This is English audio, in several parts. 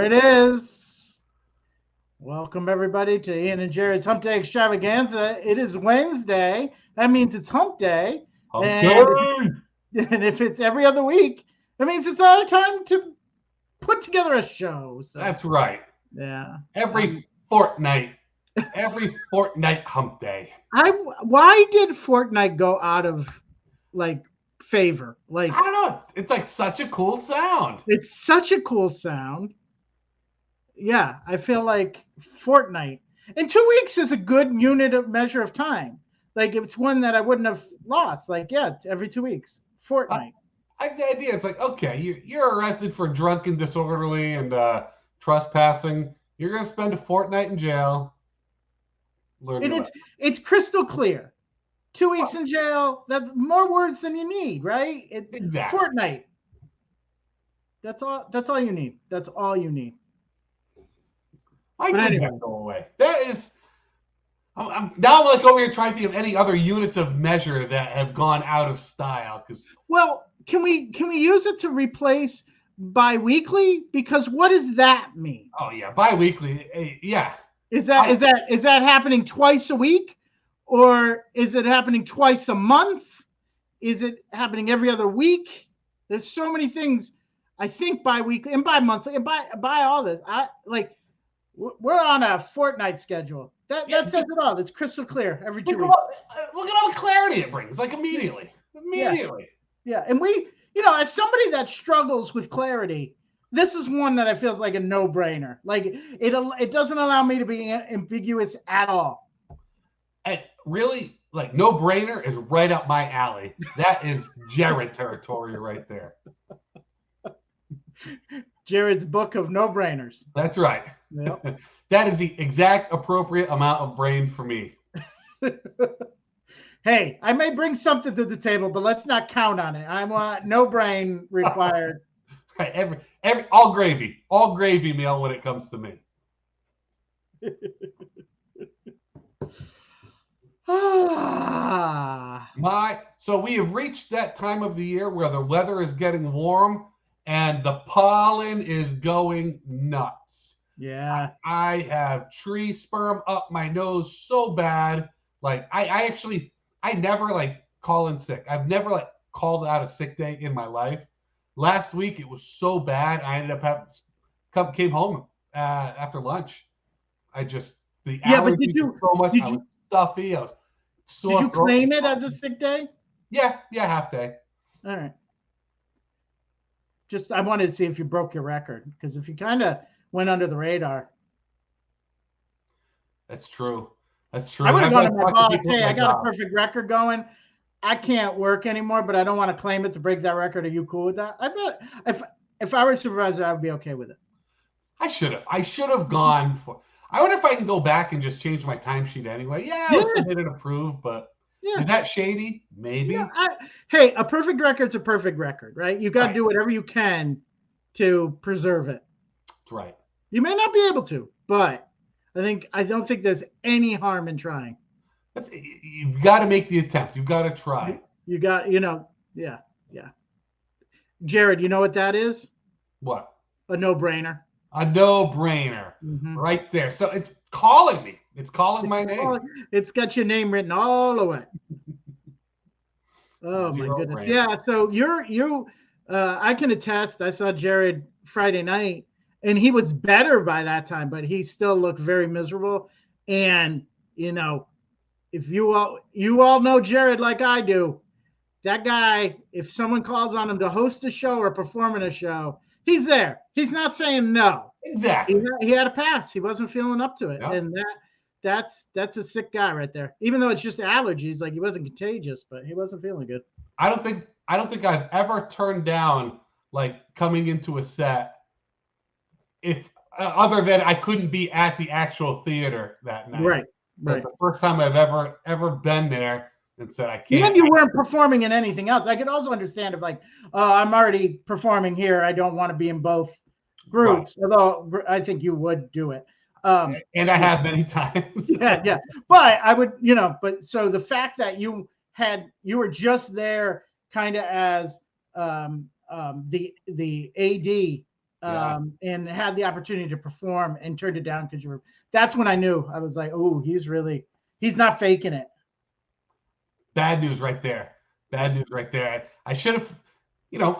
it is. Welcome, everybody, to Ian and Jerrod's Humpday Extravaganza. It is Wednesday. That means it's Hump Day. And if it's every other week, that means it's our time to put together a show. So, that's right. Yeah. Every fortnight Hump Day. Why did Fortnite go out of favor? I don't know. It's like such a cool sound. It's such a cool sound. Yeah, I feel like Fortnite. And 2 weeks is a good unit of measure of time. Like, it's one that I wouldn't have lost. Like, yeah, every 2 weeks. Fortnite. I have the idea. It's like, okay, you're arrested for drunken, disorderly, and trespassing. You're going to spend a fortnight in jail. And it's crystal clear. 2 weeks in jail, that's more words than you need, right? Exactly. Fortnite. That's all you need. That's all you need. I think that go away. That is. I'm now like over here trying to think of any other units of measure that have gone out of style. Well, can we use it to replace bi-weekly? Because what does that mean? Oh yeah, bi-weekly. Yeah. Is that happening twice a week, or is it happening twice a month? Is it happening every other week? There's so many things. I think bi-weekly and bi-monthly and by all this. We're on a fortnight schedule. That says it all. It's crystal clear every 2 weeks. Look at all the clarity it brings, like immediately. Yeah. And we, as somebody that struggles with clarity, this is one that I feels like a no-brainer. Like it doesn't allow me to be ambiguous at all. And really, like no-brainer is right up my alley. That is Jerrod territory right there. Jerrod's book of no-brainers. That's right. Yep. That is the exact appropriate amount of brain for me. Hey, I may bring something to the table, but let's not count on it. I want no brain required. All gravy meal when it comes to me. So we have reached that time of the year where the weather is getting warm and the pollen is going nuts. Yeah. I have tree sperm up my nose so bad. Like I never call in sick. I've never called out a sick day in my life. Last week it was so bad. I ended up came home after lunch. The allergies were so much. I was stuffy. I was sore. Did you claim it as a sick day? Yeah, half day. All right. I wanted to see if you broke your record, because if you kind of went under the radar. That's true. I would have gone to my boss, hey, I got a perfect record going. I can't work anymore, but I don't want to claim it to break that record. Are you cool with that? I bet if I were a supervisor, I would be okay with it. I should have gone for. I wonder if I can go back and just change my timesheet anyway. Yeah. Submit and approve, but is that shady? Maybe. Yeah, hey, a perfect record's a perfect record, right? You got to do whatever you can to preserve it. Right. You may not be able to, but I don't think there's any harm in trying. You've got to make the attempt. You've got to try. You got, yeah. Jerrod, you know what that is? What? A no-brainer. A no-brainer. Mm-hmm. Right there. So it's calling me. It's calling my name. It's got your name written all the way. Oh my goodness. Brainer. Yeah. So you I can attest. I saw Jerrod Friday night, and he was better by that time, but he still looked very miserable. And if you all know Jerrod like I do, that guy, if someone calls on him to host a show or perform in a show, he's there. He's not saying no. Exactly. He had a pass. He wasn't feeling up to it. Yep. And that's a sick guy right there. Even though it's just allergies, he wasn't contagious, but he wasn't feeling good. I don't think I've ever turned down coming into a set if other than I couldn't be at the actual theater that night. Right. That's the first time I've ever been there and said I can't. Even if you weren't performing in anything else, I could also understand if I'm already performing here, I don't want to be in both groups. Right. Although I think you would do it. And I have many times. Yeah. But I would, so the fact that you were just there kind of as the AD Yeah. and had the opportunity to perform and turned it down because you were. That's when I knew. I was like, oh, he's not faking it. Bad news right there. Bad news right there. I should have,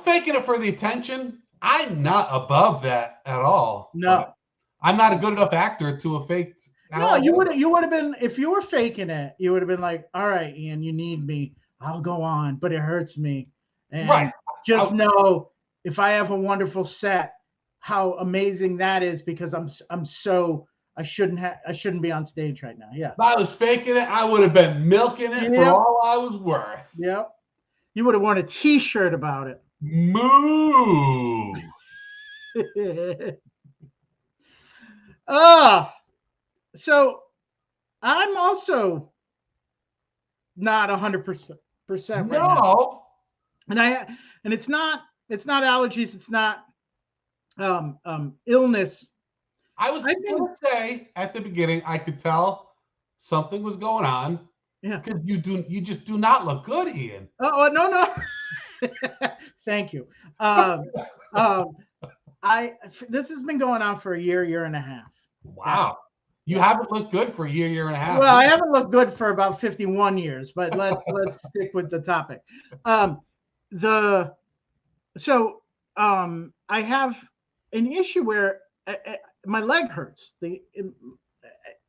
faking it for the attention. I'm not above that at all. No, But I'm not a good enough actor to have faked. no, you would have been if you were faking it. You would have been like, all right, Ian, you need me. I'll go on, but it hurts me. Right. And just know if I have a wonderful set, how amazing that is because I'm so I shouldn't be on stage right now. Yeah. If I was faking it, I would have been milking it for Yep. all I was worth. Yep. You would have worn a T-shirt about it. Moo. So I'm also not 100% right now, No. and it's not allergies, it's not illness. I was going to say at the beginning, I could tell something was going on. Yeah. Because you just do not look good, Ian. Oh no. Thank you. This has been going on for a year and a half. Wow. You haven't looked good for a year and a half. Well, I haven't looked good for about 51 years, but let's stick with the topic. I have an issue where my leg hurts.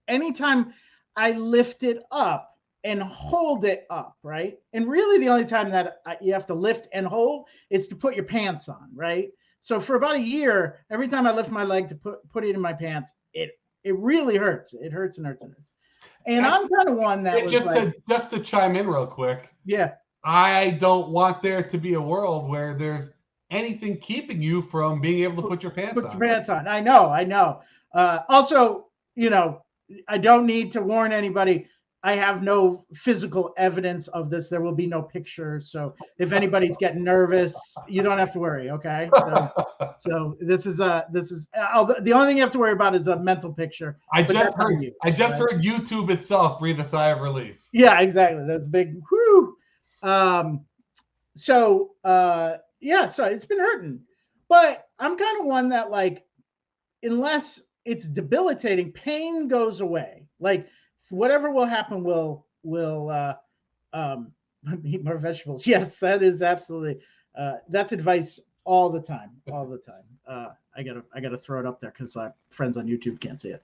Anytime I lift it up and hold it up, right? And really the only time that you have to lift and hold is to put your pants on, right? So for about a year, every time I lift my leg to put it in my pants, it really hurts. It hurts and hurts and hurts. And I'm kind of one that was just to chime in real quick. Yeah. I don't want there to be a world where there's anything keeping you from being able to put your pants on. Put your pants on. I know. Also, I don't need to warn anybody. I have no physical evidence of this. There will be no picture. So if anybody's getting nervous, you don't have to worry. Okay. So this is the only thing you have to worry about is a mental picture. I just heard YouTube itself breathe a sigh of relief. Yeah, exactly. That's big. Whoo. So it's been hurting, but I'm kind of one that unless it's debilitating, pain goes away. Whatever will happen will eat more vegetables. Yes, that is absolutely that's advice all the time. I gotta throw it up there because friends on YouTube can't see it.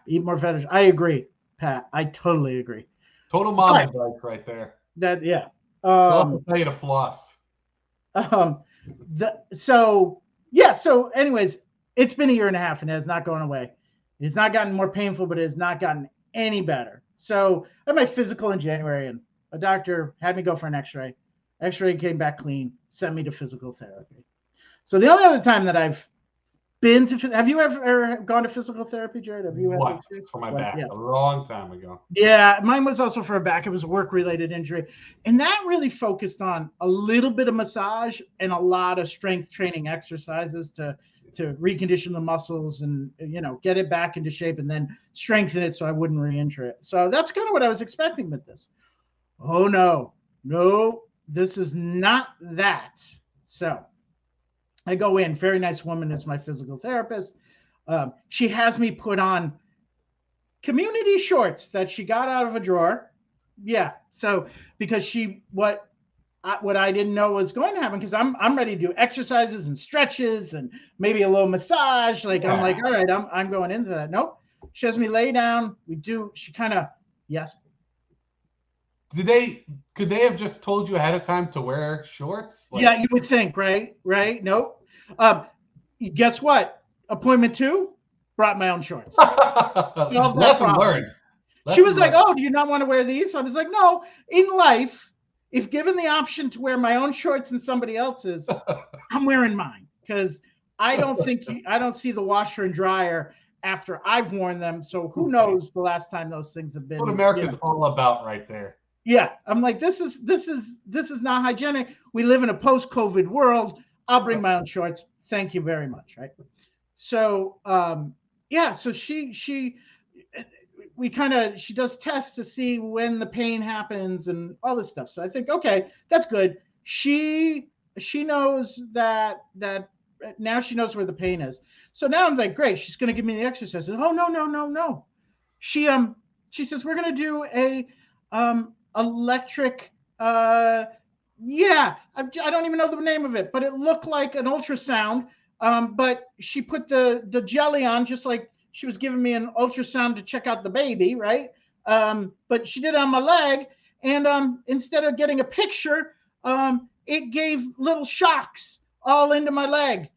Eat more vegetables. I agree, Pat. I totally agree. Total mom advice right there. I'll tell you to floss. So anyways, it's been a year and a half and it has not gone away. It's not gotten more painful, but it has not gotten any better. So I had my physical in January and a doctor had me go for an x-ray. X-ray came back clean, sent me to physical therapy. So the only other time that I've been to, have you ever gone to physical therapy, Jerrod? Have you had once for my back? Yeah. A long time ago. Yeah, mine was also for a back. It was a work-related injury. And that really focused on a little bit of massage and a lot of strength training exercises to recondition the muscles and, get it back into shape and then strengthen it so I wouldn't re-injure it. So that's kind of what I was expecting with this. Oh, no, this is not that. So I go in, very nice woman is my physical therapist. She has me put on community shorts that she got out of a drawer. Yeah. So because what I didn't know was going to happen, because I'm ready to do exercises and stretches and maybe a little massage. I'm like, all right, I'm going into that. Nope. She has me lay down. Yes. Could they have just told you ahead of time to wear shorts? Yeah, you would think, right? Nope. Guess what? Appointment 2, brought my own shorts. Lesson learned. She was like, oh, do you not want to wear these? I was like, no, in life, if given the option to wear my own shorts and somebody else's, I'm wearing mine because I don't see the washer and dryer after I've worn them. So who knows the last time those things have been. What America's all about right there. Yeah. I'm like, this is not hygienic. We live in a post-COVID world. I'll bring my own shorts. Thank you very much. Right. So, so she does tests to see when the pain happens and all this stuff. So I think, okay, that's good. She knows that now she knows where the pain is. So now I'm like, great, she's going to give me the exercise. And, oh, no, no, no, no. She says, we're going to do a electric, yeah, I don't even know the name of it, but it looked like an ultrasound. But she put the jelly on just like she was giving me an ultrasound to check out the baby, right? But she did it on my leg. And instead of getting a picture, it gave little shocks all into my leg.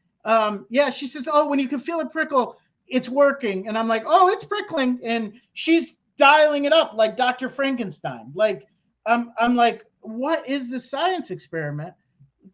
Yeah, she says, oh, when you can feel it prickle, it's working. And I'm like, oh, it's prickling. And she's dialing it up like Dr. Frankenstein. Like, I'm like, what is this science experiment?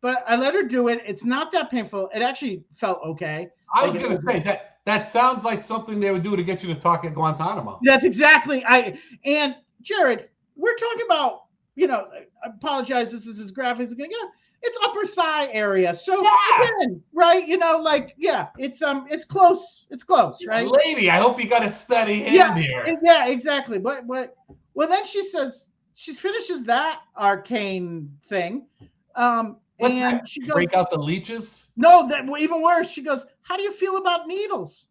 But I let her do it. It's not that painful. It actually felt okay. I was going to say that sounds like something they would do to get you to talk at Guantanamo. That's exactly. And Jerrod, we're talking about, I apologize, this is as graphic as it's going to get. It's upper thigh area. So again, right? It's close. It's close, right? Lady, I hope you got a steady hand here. Yeah, exactly. But well, then she says she finishes that arcane thing. What's and that? she goes, break out the leeches? No, that even worse. She goes, how do you feel about needles?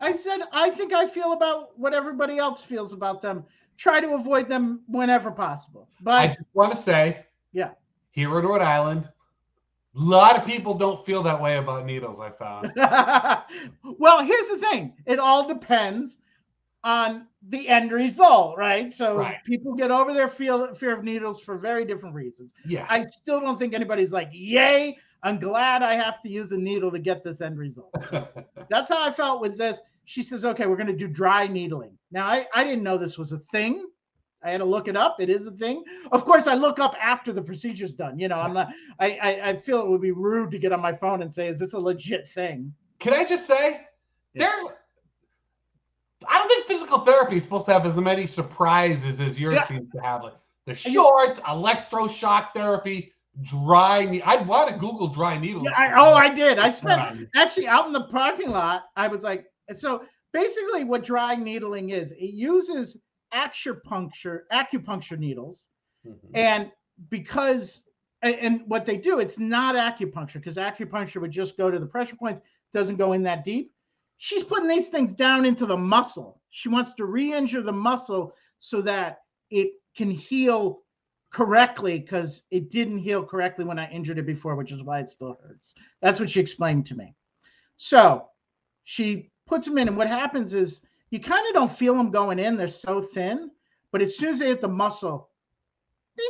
I said, I think I feel about what everybody else feels about them. Try to avoid them whenever possible. But I just want to say, here in Rhode Island, a lot of people don't feel that way about needles, I found. Well, here's the thing. It all depends on the end result, right? So people get over their fear of needles for very different reasons. Yeah. I still don't think anybody's like, yay, I'm glad I have to use a needle to get this end result. So that's how I felt with this. She says, okay, we're going to do dry needling. Now, I didn't know this was a thing. I had to look it up. It is a thing. Of course, I look up after the procedure's done. I'm not, I feel it would be rude to get on my phone and say, is this a legit thing? Can I just say, I don't think physical therapy is supposed to have as many surprises as yours seems to have. Like the shorts, electroshock therapy, dry. I'd want to Google dry needles. I did. I spent actually out in the parking lot. I was like, so basically what dry needling is, it uses acupuncture needles. And because, and what they do, it's not acupuncture, because acupuncture would just go to the pressure points, doesn't go in that deep. She's putting these things down into the muscle. She wants to re-injure the muscle so that it can heal correctly, because it didn't heal correctly when I injured it before, which is why it still hurts. That's what she explained to me. So she puts them in, and what happens is you kind of don't feel them going in. They're so thin, but as soon as they hit the muscle,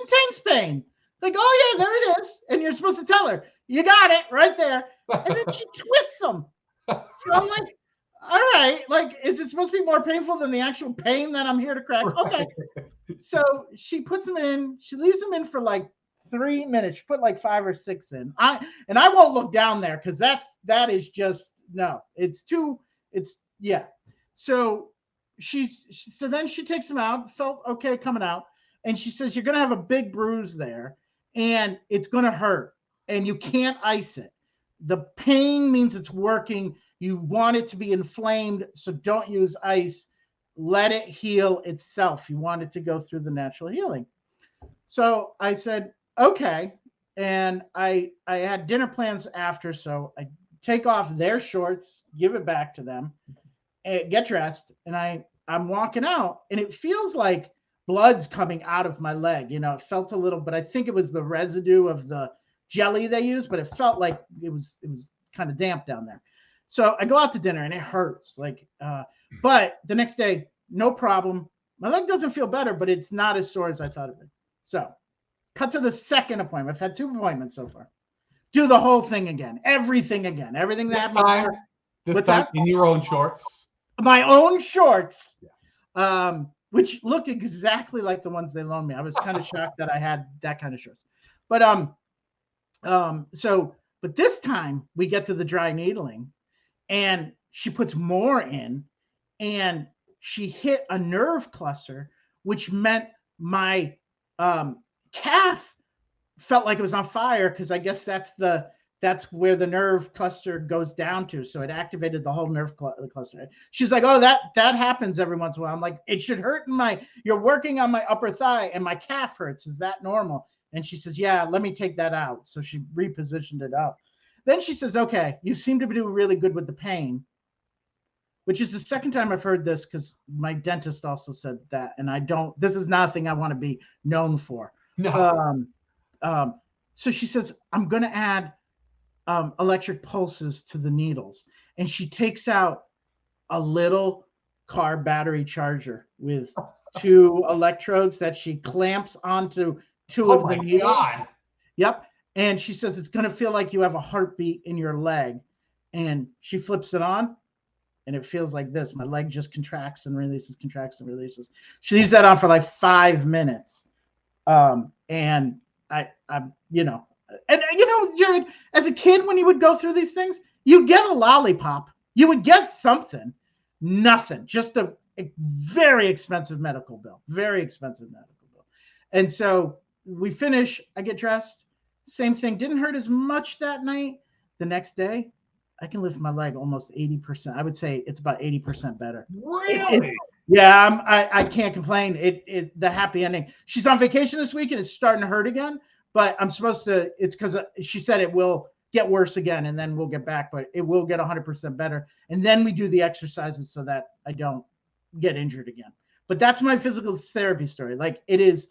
intense pain. Like, oh yeah, there it is. And you're supposed to tell her, you got it right there. And then she twists them. So I'm like, all right, like, is it supposed to be more painful than the actual pain that I'm here to crack? Okay. So she puts them in, she leaves them in for like 3 minutes. She put like 5 or 6 in. I won't look down there, because that is just, no, yeah. So so then she takes them out, felt okay coming out. And she says, you're going to have a big bruise there, and it's going to hurt, and you can't ice it. The pain means it's working. You want it to be inflamed, so don't use ice. Let it heal itself. You want it to go through the natural healing. So I said, okay. And I had dinner plans after, so I take off their shorts, give it back to them, and get dressed, and I'm walking out, and it feels like blood's coming out of my leg. It felt a little, but I think it was the residue of the jelly they used, but it felt like it was kind of damp down there. So I go out to dinner, and it hurts. But the next day, no problem. My leg doesn't feel better, but it's not as sore as I thought it would. So cut to the second appointment. I've had 2 appointments so far. Do the whole thing again. Everything again. Everything that happened. This time in your own shorts. My own shorts. Which looked exactly like the ones they loaned me. I was kind of shocked that I had that kind of shorts. But but this time we get to the dry needling, and she puts more in, and she hit a nerve cluster, which meant my calf felt like it was on fire, because I guess that's where the nerve cluster goes down to. So it activated the whole nerve cluster. She's like, oh, that happens every once in a while. I'm like, it should hurt you're working on my upper thigh, and my calf hurts. Is that normal? And she says, yeah, let me take that out. So she repositioned it out. then she says, okay, you seem to do really good with the pain, which is the second time I've heard this because my dentist also said that. And this is nothing I want to be known for. No. So she says, I'm going to add electric pulses to the needles. And she takes out a little car battery charger with 2 electrodes that she clamps onto 2 of the needles. God. Yep. And she says, it's going to feel like you have a heartbeat in your leg. And she flips it on. And it feels like this. My leg just contracts and releases, contracts and releases. She leaves that on for like 5 minutes. And I'm, Jerrod, as a kid, when you would go through these things, you'd get a lollipop. You would get something. Nothing. Just a very expensive medical bill. Very expensive medical bill. And so we finish. I get dressed. Same thing. Didn't hurt as much that night. The next day, I can lift my leg almost 80%. I would say it's about 80% better. Really? Yeah, I can't complain. The happy ending. She's on vacation this week and it's starting to hurt again, but I'm supposed to, it's because she said it will get worse again and then we'll get back, but it will get 100% better. And then we do the exercises so that I don't get injured again. But that's my physical therapy story. Like it is,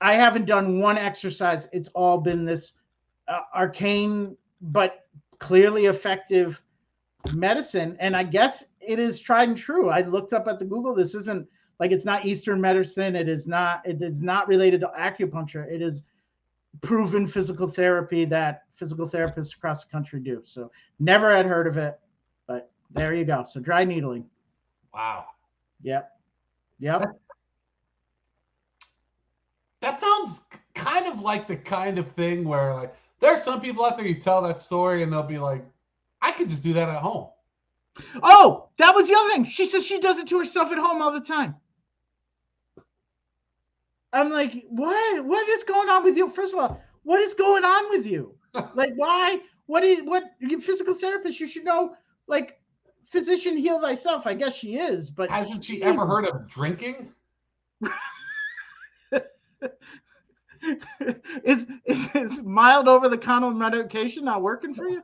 I haven't done one exercise. It's all been this arcane, but clearly effective medicine. And I guess it is tried and true. I looked up at the Google. This isn't like, it's not Eastern medicine. It is not related to acupuncture. It is proven physical therapy that physical therapists across the country do. So never had heard of it, but there you go. So dry needling. Wow. Yep. That sounds kind of like the kind of thing where like, there's some people out there, you tell that story and they'll be like, I could just do that at home. Oh, that was the other thing. She says she does it to herself at home all the time. I'm like, what is going on with you? First of all, what is going on with you? Like, why? What you physical therapist, you should know, like, physician heal thyself. I guess she is, but hasn't she ever heard of drinking? Is mild over the counter medication not working for you?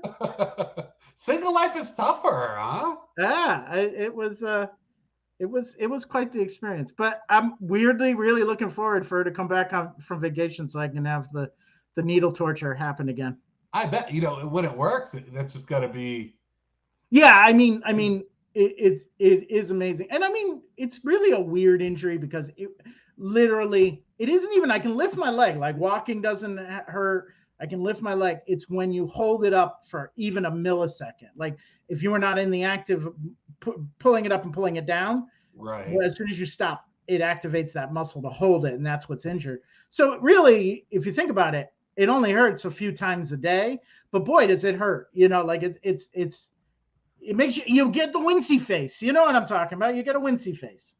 Single life is tough for her, huh? Yeah, it was quite the experience. But I'm weirdly really looking forward for her to come back from vacation so I can have the needle torture happen again. I bet when it works, that's just got to be. Yeah, I mean, it is amazing, and I mean, it's really a weird injury because it isn't even, I can lift my leg, like walking doesn't hurt. I can lift my leg. It's when you hold it up for even a millisecond. Like if you were not in the active pulling it up and pulling it down, right? As soon as you stop, it activates that muscle to hold it. And that's what's injured. So really, if you think about it, it only hurts a few times a day, but boy, does it hurt, like it makes you get the wincy face. You know what I'm talking about? You get a wincy face.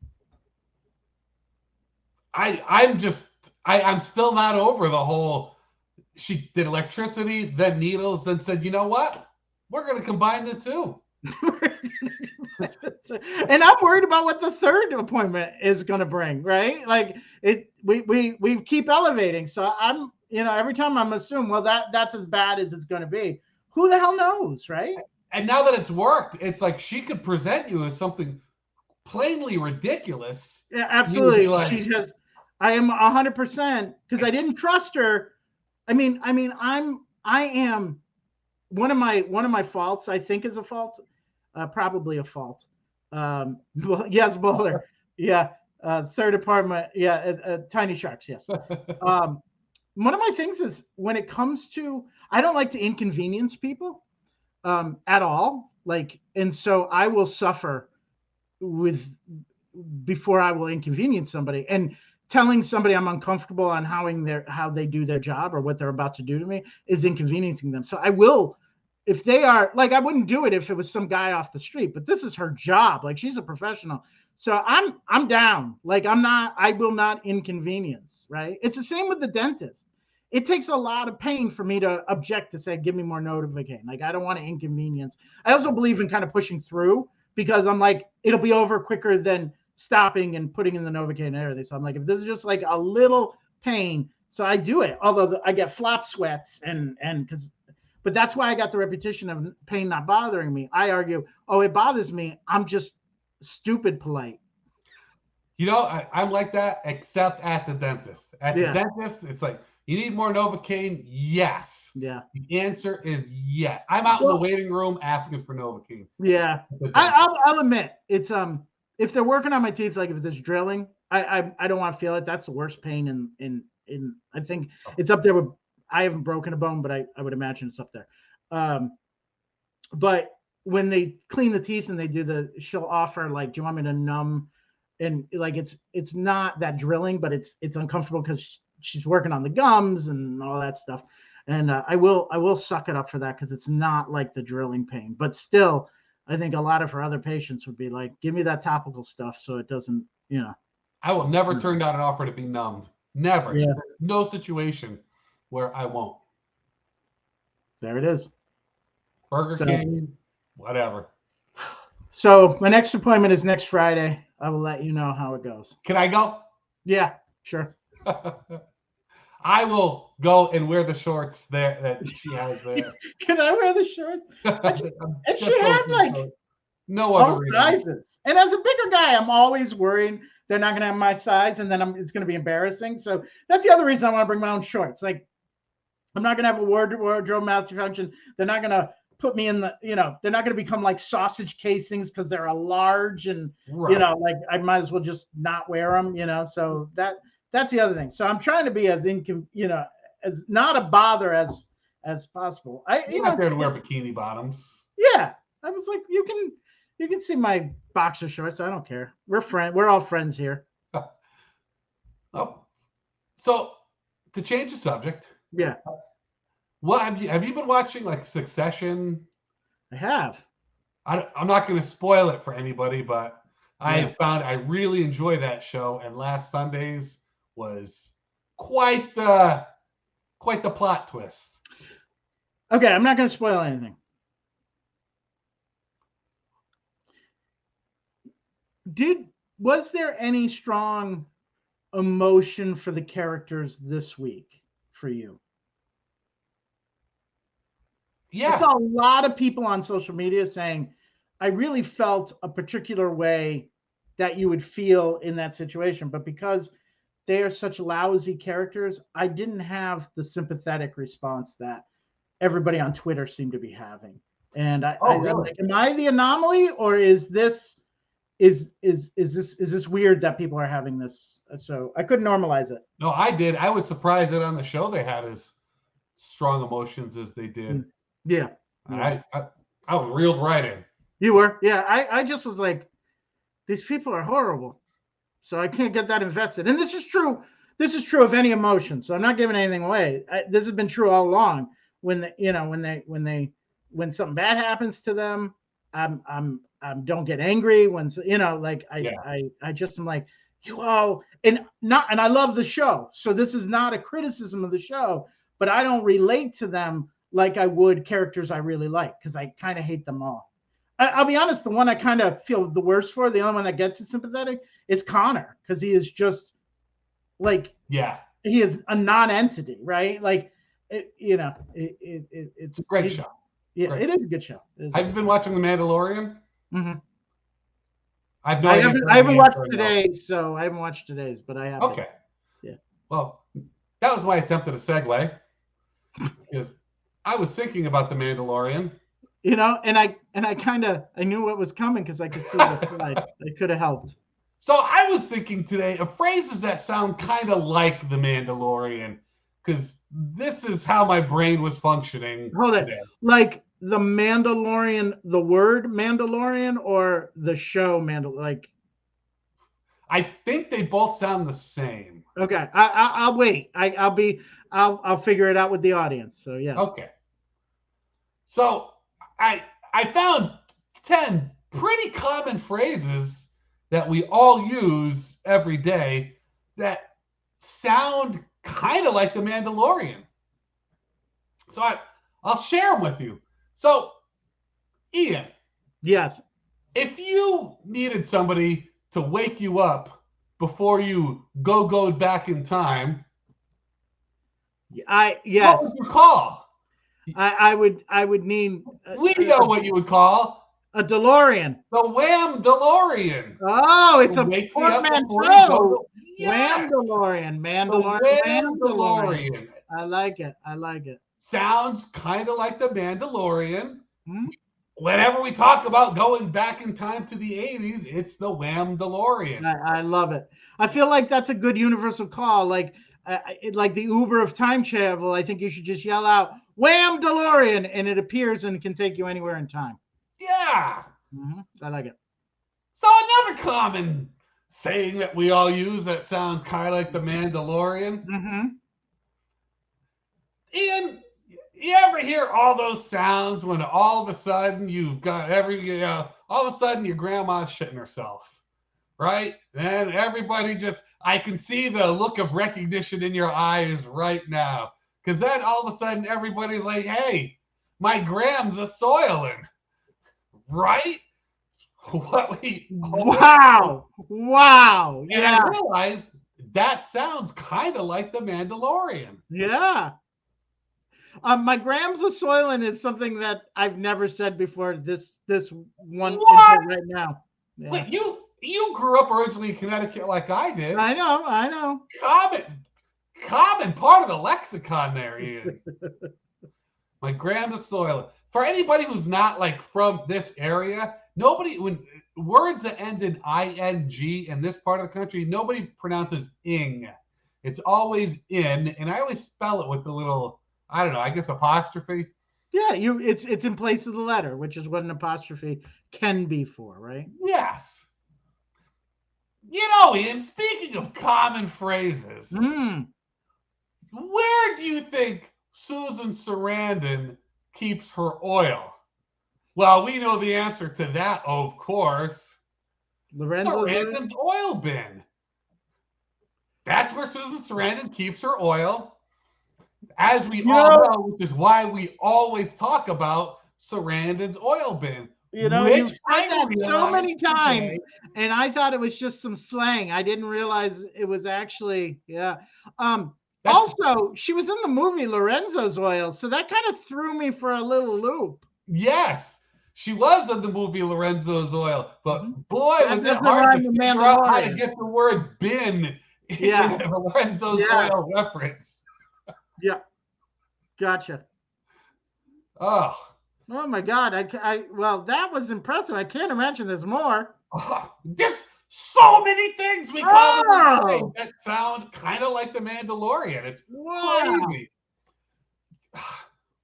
I'm still not over the whole, she did electricity, then needles, then said, you know what? We're going to combine the two. And I'm worried about what the third appointment is going to bring, right? Like we keep elevating. So I'm, every time I'm assuming, well, that's as bad as it's going to be. Who the hell knows, right? And now that it's worked, it's like she could present you as something plainly ridiculous. Yeah, absolutely. I am 100% because I didn't trust her. I am one of my faults, I think is a fault, probably a fault. Yes, Bowler. Yeah. Third apartment. Yeah. Tiny Sharks. Yes. One of my things is when it comes to, I don't like to inconvenience people at all. Like, and so I will suffer before I will inconvenience somebody, and telling somebody I'm uncomfortable on how they do their job or what they're about to do to me is inconveniencing them. So I will, if they are like, I wouldn't do it if it was some guy off the street, but this is her job. Like she's a professional. So I'm down. Like I will not inconvenience, right? It's the same with the dentist. It takes a lot of pain for me to object to say, give me more Novocaine. Like I don't want to inconvenience. I also believe in kind of pushing through because I'm like, it'll be over quicker than stopping and putting in the Novocaine and everything. So I'm like, if this is just like a little pain, so I do it. Although I get flop sweats and because But that's why I got the reputation of pain not bothering me. I argue, oh, it bothers me. I'm just stupid polite. You know, I'm like that, except at the dentist. At the Yeah. dentist, it's like, you need more Novocaine? Yes. Yeah. The answer is yes. I'm out in the waiting room asking for Novocaine. Yeah. I'll admit, it's if they're working on my teeth, like if there's drilling, I don't want to feel it. That's the worst pain in I think it's up there with, I haven't broken a bone, but I would imagine it's up there. But when they clean the teeth and they do she'll offer like, do you want me to numb? And like it's not that drilling, but it's uncomfortable because she's working on the gums and all that stuff. And I will suck it up for that because it's not like the drilling pain. But still, I think a lot of her other patients would be like, give me that topical stuff so it doesn't, I will never turn down an offer to be numbed. Never. Yeah. There's no situation where I won't. There it is. Burger King, whatever. So my next appointment is next Friday. I will let you know how it goes. Can I go? Yeah, sure. I will go and wear the shorts there that she has there. Can I wear the shorts? And she had like no all sizes. And as a bigger guy, I'm always worried they're not going to have my size, and then it's going to be embarrassing. So that's the other reason I want to bring my own shorts. Like, I'm not going to have a wardrobe malfunction. They're not going to put me in the, they're not going to become like sausage casings because they're a large, and like I might as well just not wear them. So that's the other thing. So I'm trying to be as as not a bother as possible. You're not there to wear bikini bottoms. Yeah, I was like, you can see my boxer shorts. I don't care. We're all friends here. Oh, so to change the subject. Yeah. What have you been watching, like Succession? I have. I'm not going to spoil it for anybody, but I found I really enjoy that show, and last Sunday's was quite the plot twist. Okay, I'm not going to spoil anything. Was there any strong emotion for the characters this week for you? Yeah. I saw a lot of people on social media saying, I really felt a particular way that you would feel in that situation. But because they are such lousy characters, I didn't have the sympathetic response that everybody on Twitter seemed to be having. And I'm like, am I the anomaly, or is this weird that people are having this? So I couldn't normalize it. No, I did. I was surprised that on the show they had as strong emotions as they did. Yeah. I was reeled right in. You were? Yeah. I just was like, these people are horrible. So I can't get that invested. And this is true. This is true of any emotion. So I'm not giving anything away. This has been true all along. When something bad happens to them, I'm don't get angry when I just am like, you all, and I love the show. So this is not a criticism of the show, but I don't relate to them like I would characters I really like, because I kind of hate them all. I'll be honest, the one I kind of feel the worst for, the only one that gets it sympathetic, is Connor, because he is just like, he is a non-entity, right? Like, it's a great show. Yeah, great. It is a good show. Have you been watching The Mandalorian? Mm-hmm. I haven't watched today's, so I haven't watched today's, but I have. Okay. Yeah. Well, that was my attempt at a segue, because I was thinking about The Mandalorian. And I knew what was coming because I could see the slide. It could have helped. So I was thinking today of phrases that sound kind of like The Mandalorian, because this is how my brain was functioning. Hold it. Like The Mandalorian, the word Mandalorian, or the show Mandalorian? I think they both sound the same. Okay. I'll wait. I'll figure it out with the audience. So yes. Okay. So I found 10 pretty common phrases that we all use every day that sound kind of like The Mandalorian. So I'll share them with you. So, Ian. Yes. If you needed somebody to wake you up before you go back in time, yes. What would you call? I would need We know what you would call a DeLorean. the Wham DeLorean. Oh, it's a Wake me up before you go portmanteau. to. Wham Yes, DeLorean, the Mandalorian, Wham Wham DeLorean. DeLorean. I like it. I like it. Sounds kind of like the Mandalorian. Hmm? Whenever we talk about going back in time to the 80s, it's the Wham DeLorean. I love it. I feel like that's a good universal call. Like the Uber of time travel. I think you should just yell out "Wham DeLorean" and it appears and can take you anywhere in time. Yeah. I like it. So another common saying that we all use that sounds kind of like the Mandalorian. And you ever hear all those sounds when all of a sudden you've got all of a sudden your grandma's shitting herself, right? And everybody I can see the look of recognition in your eyes right now. Because then all of a sudden everybody's like, hey, my grams are soiling, right? Wow. And I realized that sounds kind of like the Mandalorian. Yeah. My grams of soiling is something that I've never said before. This one right now. Yeah. Wait, you grew up originally in Connecticut like I did. I know. Common part of the lexicon there, Ian. My grams of soiling. For anybody who's not like from this area, when words that end in ing in this part of the country, nobody pronounces ing. It's always in, and I always spell it with the little, I don't know, I guess apostrophe. Yeah, it's in place of the letter, which is what an apostrophe can be for, right? Yes. You know, Ian, speaking of common phrases, where do you think Susan Sarandon keeps her oil? Well, we know the answer to that, of course. Sarandon's oil bin. That's where Susan Sarandon keeps her oil. As we all know, which is why we always talk about Sarandon's oil bin. You've said that so many times, and I thought it was just some slang. I didn't realize it was actually, also, she was in the movie Lorenzo's Oil, so that kind of threw me for a little loop. Yes, she was in the movie Lorenzo's Oil, but boy, was it hard to figure out how to get the word bin in a Lorenzo's Oil reference. Yeah, gotcha. Oh my God! Well, that was impressive. I can't imagine there's more. There's so many things we commonly say that sound kind of like the Mandalorian. It's crazy.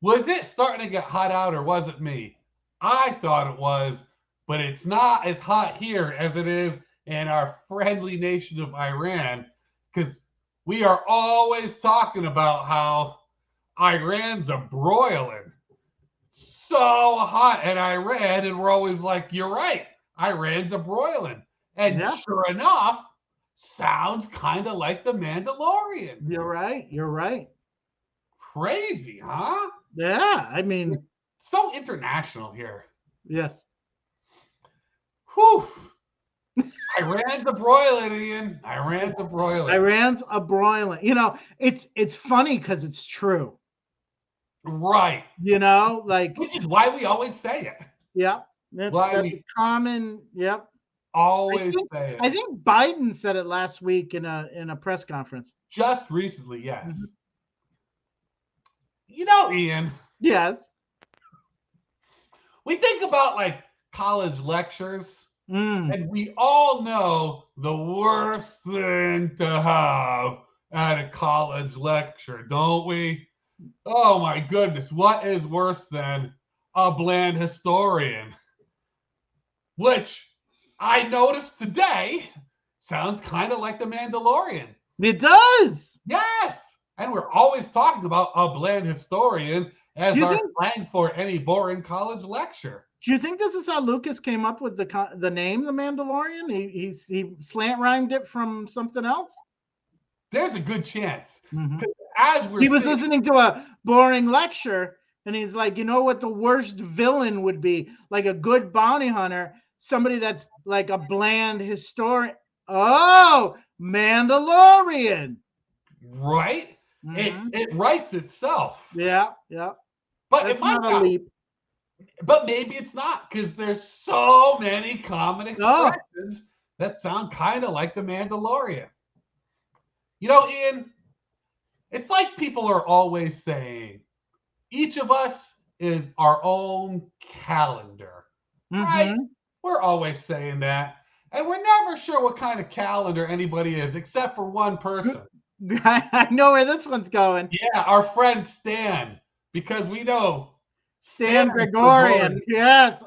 Was it starting to get hot out, or was it me? I thought it was, but it's not as hot here as it is in our friendly nation of Iran, because we are always talking about how Iran's a broiling. So hot in Iran, and we're always like, you're right, Iran's a broiling. And sure enough, sounds kind of like the Mandalorian. You're right. Crazy, huh? Yeah, I mean, so international here. Yes. Whew. Iran's a broiling, Ian. Iran's a broiling. Iran's a broiling. It's funny because it's true. Right. Which is why we always say it. Yep. That's common. Yep. Always say it. I think Biden said it last week in a press conference. Just recently, yes. Ian. Yes. We think about like college lectures, and we all know the worst thing to have at a college lecture, don't we? Oh my goodness, what is worse than a bland historian? Which I noticed today sounds kind of like the Mandalorian. It does. Yes. And we're always talking about a bland historian as our slang for any boring college lecture. Do you think this is how Lucas came up with the name, the Mandalorian? He slant rhymed it from something else? There's a good chance. He was listening to a boring lecture, and he's like, you know what the worst villain would be? Like a good bounty hunter, somebody that's like a bland historian. Oh, Mandalorian. Right? It writes itself. Yeah. But That's it might not a not. leap. But maybe it's not, because there's so many common Oh, expressions that sound kind of like the Mandalorian. You know, Ian, it's like people are always saying, each of us is our own calendar, right? mm-hmm. We're always saying that. And we're never sure what kind of calendar anybody is, except for one person. I know where this one's going. Yeah, our friend Stan, because we know Stan Stan is Gregorian. Yes.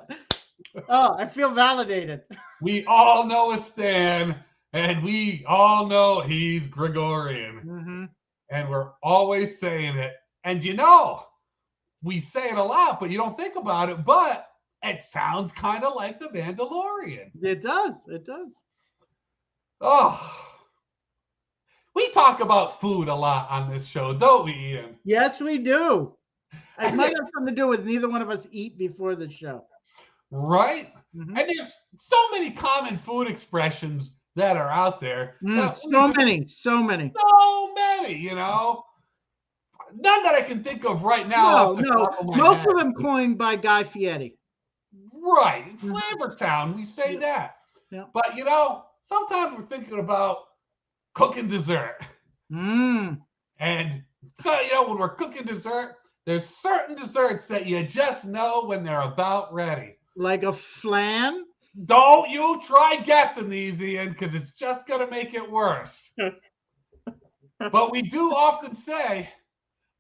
Oh, I feel validated. We all know a Stan, and we all know he's Gregorian. Mm-hmm. And we're always saying it. And we say it a lot, but you don't think about it. But it sounds kind of like the Mandalorian. It does. It does. Oh, we talk about food a lot on this show, don't we, Ian? Yes, we do. It might have something to do with neither one of us eat before the show. Right? Mm-hmm. And there's so many common food expressions that are out there. So many. So many, None that I can think of right now. No. Most of them coined by Guy Fieri. Right. Flavor Town, we say that. Yeah. But, sometimes we're thinking about cooking dessert. Mm. And so, when we're cooking dessert, there's certain desserts that you just know when they're about ready. Like a flan? Don't you try guessing these, Ian, because it's just going to make it worse. But we do often say,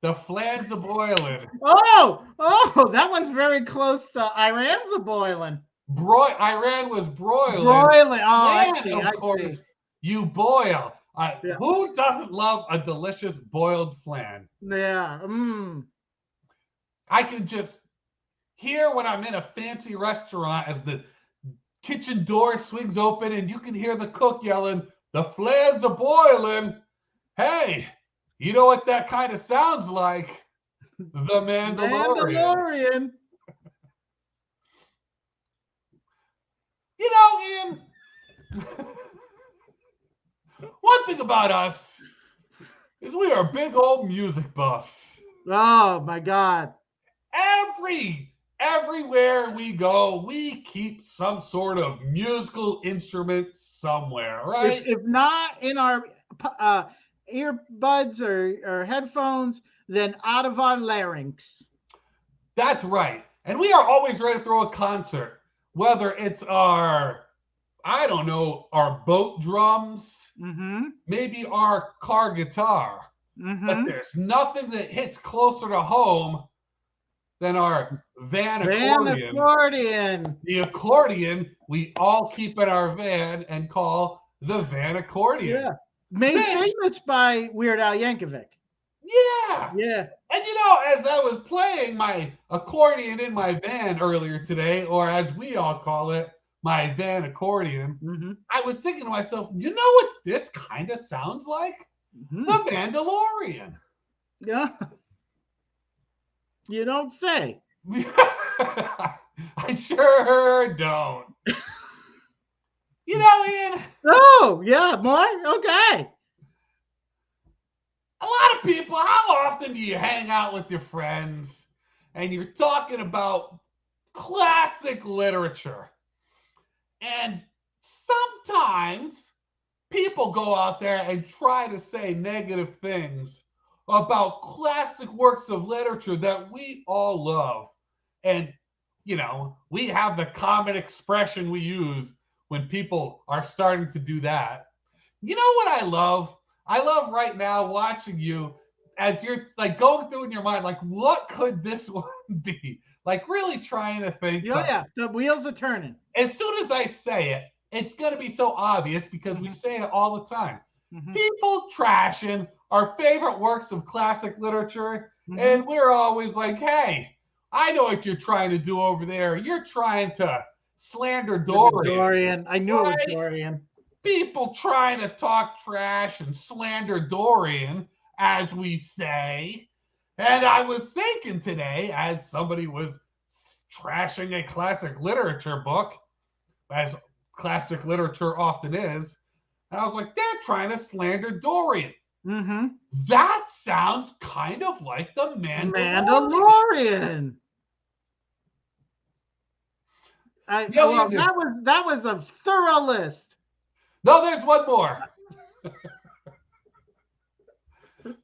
the flan's a boiling. Oh, that one's very close to Iran's a boiling. Iran was broiling. Broiling. Oh, Flan, of course, you boil. Yeah. Who doesn't love a delicious boiled flan? Yeah. I can just hear when I'm in a fancy restaurant as the kitchen door swings open and you can hear the cook yelling, the flan's a boiling. Hey, you know what that kind of sounds like? The Mandalorian. Ian, one thing about us is we are big old music buffs. Oh, my God. Everywhere we go, we keep some sort of musical instrument somewhere, right? If not in our earbuds or headphones, then out of our larynx. That's right. And we are always ready to throw a concert, whether it's our boat drums, maybe our car guitar. But there's nothing that hits closer to home than our van accordion. The accordion we all keep in our van and call the van accordion. Yeah. Made famous by Weird Al Yankovic. Yeah. Yeah. And as I was playing my accordion in my van earlier today, or as we all call it, my van accordion, I was thinking to myself, you know what this kind of sounds like? The Mandalorian. Yeah. You don't say. I sure don't. Ian. Oh, yeah, more? Okay. A lot of people, how often do you hang out with your friends and you're talking about classic literature? And sometimes people go out there and try to say negative things about classic works of literature that we all love. And, we have the common expression we use when people are starting to do that. You know what I love? I love right now watching you as you're like going through in your mind, like, what could this one be? Like really trying to think. Oh, yeah, the wheels are turning. As soon as I say it, it's going to be so obvious because we say it all the time. People trashing our favorite works of classic literature. And we're always like, hey, I know what you're trying to do over there. You're trying to slander Dorian. I knew it was Dorian. People trying to talk trash and slander Dorian, as we say. And I was thinking today, as somebody was trashing a classic literature book, as classic literature often is, and I was like, they're trying to slander Dorian. Mm-hmm. That sounds kind of like the Mandalorian. Mandalorian. Yeah, Well, that was a thorough list. no, there's one more.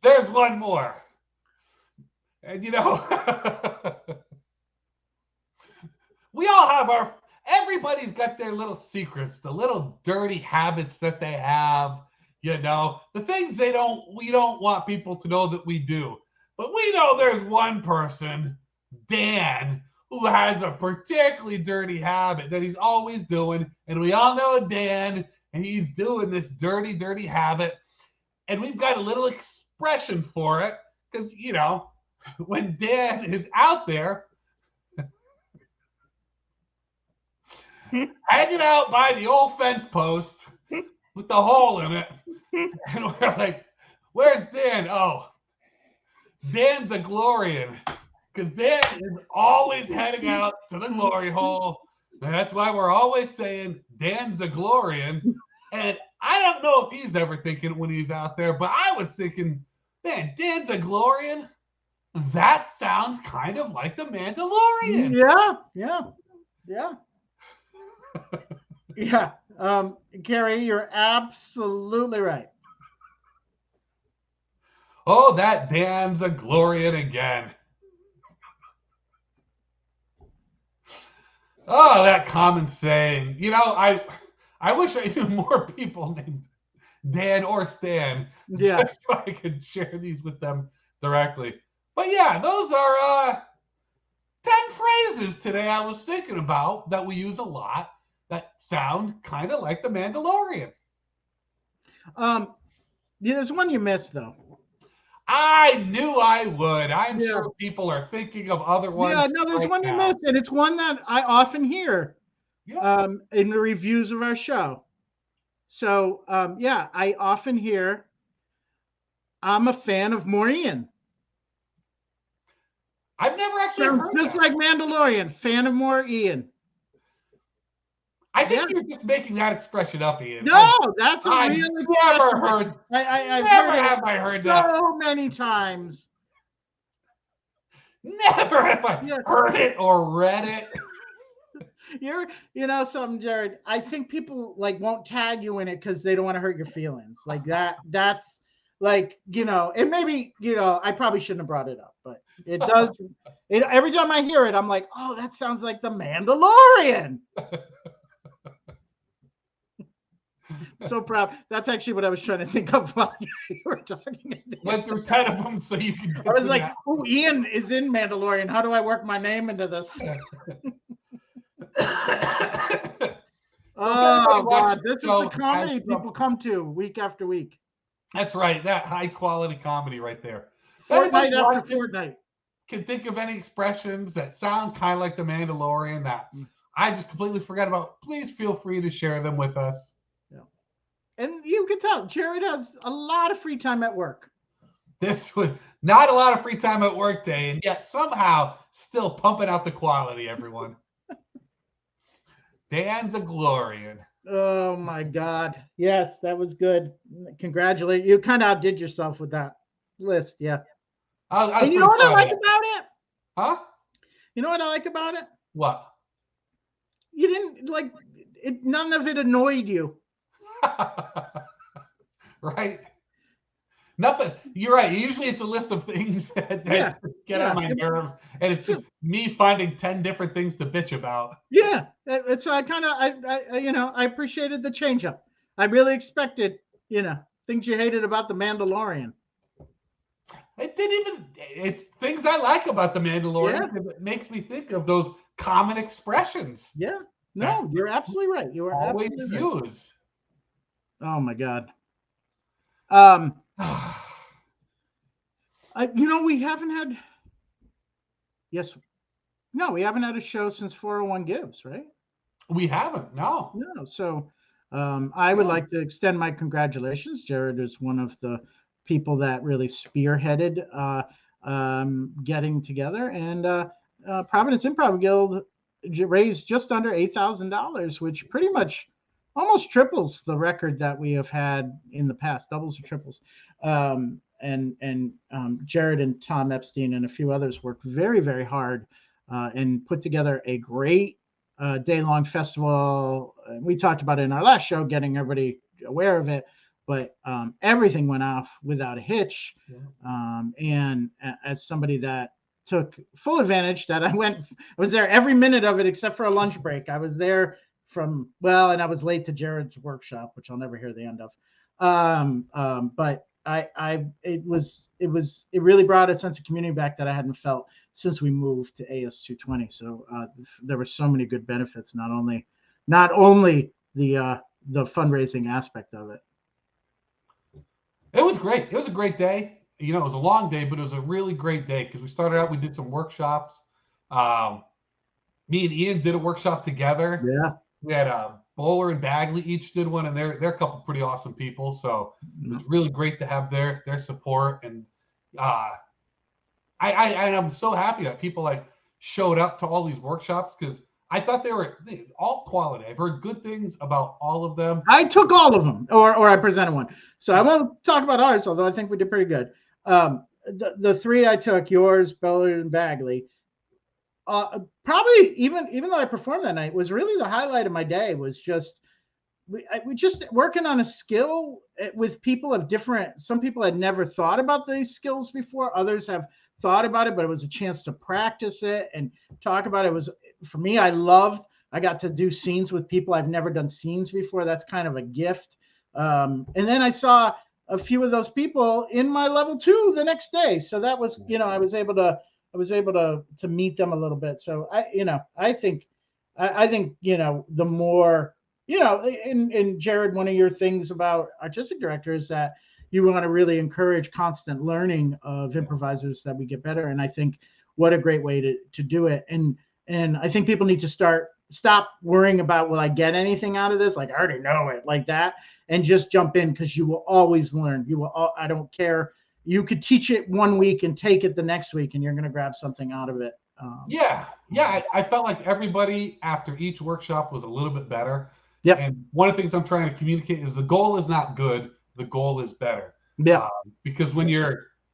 There's one more. And we all have everybody's got their little secrets, the little dirty habits that they have, the things we don't want people to know that we do. But we know there's one person, Dan, who has a particularly dirty habit that he's always doing. And we all know Dan, and he's doing this dirty, dirty habit. And we've got a little expression for it because, when Dan is out there hanging out by the old fence post with the hole in it, and we're like, where's Dan? Oh, Dan's a Glorian because Dan is always heading out to the glory hole. And that's why we're always saying Dan's a Glorian. And I don't know if he's ever thinking when he's out there, but I was thinking, man, Dan's a Glorian. That sounds kind of like the Mandalorian. Yeah. Yeah. Gary, you're absolutely right. Oh, that Dan's a Glorian again. Oh, that common saying. I wish I knew more people named Dan or Stan, just so I could share these with them directly. But yeah, those are 10 phrases today I was thinking about that we use a lot that sound kind of like the Mandalorian. There's one you missed, though. I knew I would. I'm sure people are thinking of other ones. Yeah, no, there's one you missed, and it's one that I often hear in the reviews of our show. So, I often hear, I'm a fan of more Ian. I've never actually heard just like Mandalorian, fan of more Ian. I think you're just making that expression up, Ian. No, that's a real expression. Never heard. I've heard that so many times. Never have I heard it or read it. You know something, Jerrod? I think people won't tag you in it because they don't want to hurt your feelings. Like that. That's and maybe I probably shouldn't have brought it up, but it does. Every time I hear it, I'm like, oh, that sounds like the Mandalorian. So proud. That's actually what I was trying to think of while you were talking. Went through 10 of them so you could. I was like, oh, Ian is in Mandalorian. How do I work my name into this? Oh, God. This is the comedy people come to week after week. That's right. That high quality comedy right there. Fortnight after fortnight. Can think of any expressions that sound kind of like the Mandalorian that I just completely forgot about, please feel free to share them with us. Yeah. And you can tell Jerrod has a lot of free time at work. This was not a lot of free time at work day, and yet somehow still pumping out the quality, everyone. Dan's a Glorian. Oh, my God. Yes, that was good. Congratulate you. Kind of outdid yourself with that list. Yeah. And you know what I like about it? Huh? You know what I like about it? What? You didn't it. None of it annoyed you. Right. Nothing. You're right. Usually it's a list of things that get on my nerves, and it's just me finding 10 different things to bitch about. Yeah. So I appreciated the change up. I really expected, things you hated about the Mandalorian. It's things I like about the Mandalorian because it makes me think of those common expressions. Yeah. No, you're absolutely right. You are always absolutely use. Right. Oh my God. We haven't had. Yes. No, we haven't had a show since 401 Gives, right? We haven't. No. No. So, I would like to extend my congratulations. Jerrod is one of the people that really spearheaded getting together, and Providence Improv Guild raised just under $8,000, which pretty much almost triples the record that we have had in the past, doubles or triples. Jerrod and Tom Epstein and a few others worked very, very hard and put together a great day-long festival. We talked about it in our last show, getting everybody aware of it, but everything went off without a hitch. Yeah. And as somebody that took full advantage, that I was there every minute of it except for a lunch break. I was there and I was late to Jerrod's workshop, which I'll never hear the end of. But it really brought a sense of community back that I hadn't felt since we moved to AS220. So there were so many good benefits, not only the fundraising aspect of it. It was great. It was a great day. It was a long day, but it was a really great day because we started out, we did some workshops. Me and Ian did a workshop together. Yeah. We had Bowler and Bagley each did one, and they're a couple pretty awesome people. So it was really great to have their support. And I'm so happy that people showed up to all these workshops because I thought they were all quality. I've heard good things about all of them. I took all of them, or I presented one. So I won't talk about ours, although I think we did pretty good. The three I took, yours, Bowler, and Bagley, probably even though I performed that night, was really the highlight of my day. Was just we just working on a skill with people of different. Some people had never thought about these skills before. Others have thought about it, but it was a chance to practice it and talk about it. It was, for me, I got to do scenes with people I've never done scenes before. That's kind of a gift. And then I saw a few of those people in my level 2 the next day. So that was, I was able to meet them a little bit. So I think, the more, and Jerrod, one of your things about artistic director is that you want to really encourage constant learning of improvisers that we get better. And I think what a great way to do it. And I think people need to stop worrying about, will I get anything out of this? Like, I already know it, like that, and just jump in, because you will always learn. I don't care. You could teach it one week and take it the next week, and you're going to grab something out of it. I felt like everybody after each workshop was a little bit better. Yeah. And one of the things I'm trying to communicate is the goal is not good. The goal is better. Yeah. Because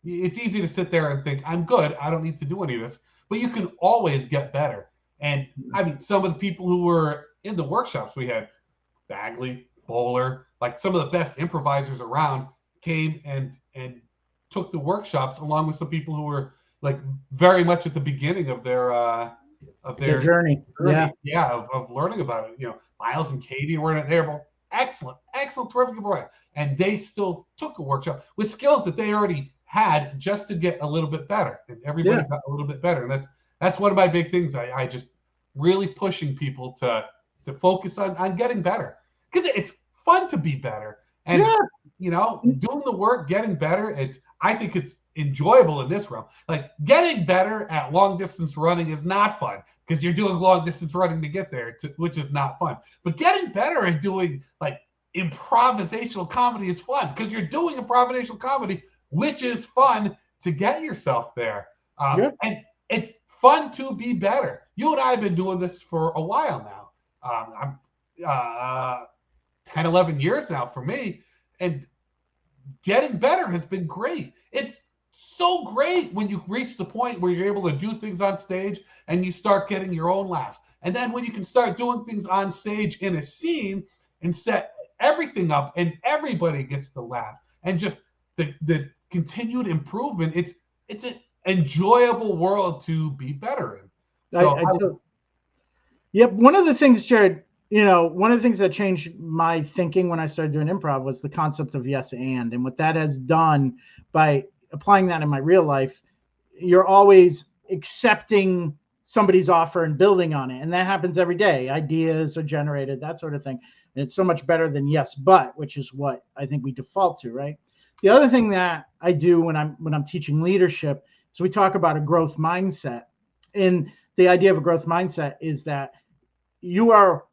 it's easy to sit there and think, I'm good, I don't need to do any of this. But you can always get better. And I mean, some of the people who were in the workshops, we had Bagley, Bowler, like some of the best improvisers around came and took the workshops, along with some people who were like very much at the beginning of their journey. Of learning about it. Miles and Katie were in there, but excellent, terrific improviser. And they still took a workshop with skills that they already had, just to get a little bit better. And everybody got a little bit better. And that's one of my big things. I just really pushing people to focus on getting better, because it's fun to be better. And doing the work, getting better, I think it's enjoyable in this realm. Like, getting better at long distance running is not fun, because you're doing long distance running to get there, which is not fun. But getting better at doing like improvisational comedy is fun, because you're doing improvisational comedy, which is fun to get yourself there. And it's fun to be better. You and I have been doing this for a while now. I'm 10, 11 years now for me. And getting better has been great. It's so great when you reach the point where you're able to do things on stage and you start getting your own laughs. And then when you can start doing things on stage in a scene and set everything up and everybody gets to laugh, and just the continued improvement, it's an enjoyable world to be better in. So one of the things, Jerrod, one of the things that changed my thinking when I started doing improv was the concept of yes and what that has done by applying that in my real life. You're always accepting somebody's offer and building on it, and that happens every day. Ideas are generated, that sort of thing, and it's so much better than yes but, which is what I think we default to, right? The other thing that I do when I'm teaching leadership is we talk about a growth mindset, and the idea of a growth mindset is that your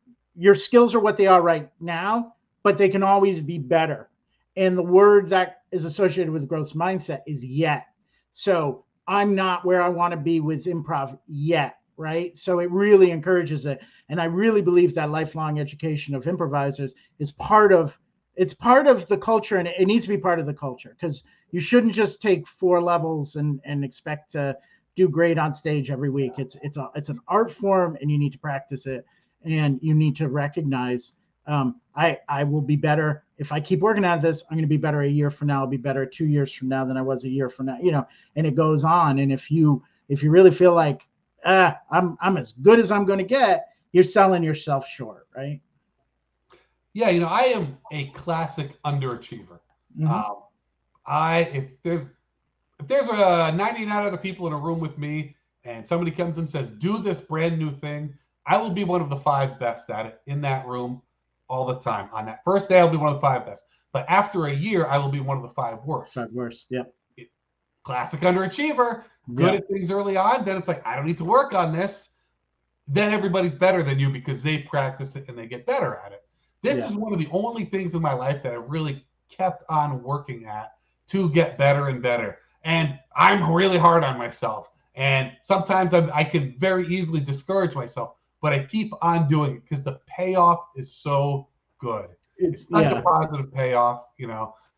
skills are what they are right now, but they can always be better. And the word that is associated with growth mindset is yet. So I'm not where I want to be with improv yet, right? So it really encourages it. And I really believe that lifelong education of improvisers is part of the culture, and it needs to be part of the culture, because you shouldn't just take 4 levels and expect to do great on stage every week. It's an art form, and you need to practice it, and you need to recognize, I will be better if I keep working at this. I'm going to be better a year from now. I'll be better 2 years from now than I was a year from now. And it goes on. And if you really feel like, I'm as good as I'm going to get, you're selling yourself short, right? Yeah, I am a classic underachiever. Mm-hmm. If there's 99 other people in a room with me, and somebody comes and says, do this brand new thing, I will be one of the 5 best at it in that room all the time. On that first day, I'll be one of the 5 best. But after a year, I will be one of the 5 worst. 5 worst, yep. Classic underachiever, good at things early on. Then it's like, I don't need to work on this. Then everybody's better than you because they practice it and they get better at it. This is one of the only things in my life that I've really kept on working at to get better and better. And I'm really hard on myself. And sometimes I can very easily discourage myself, but I keep on doing it because the payoff is so good. It's such a positive payoff.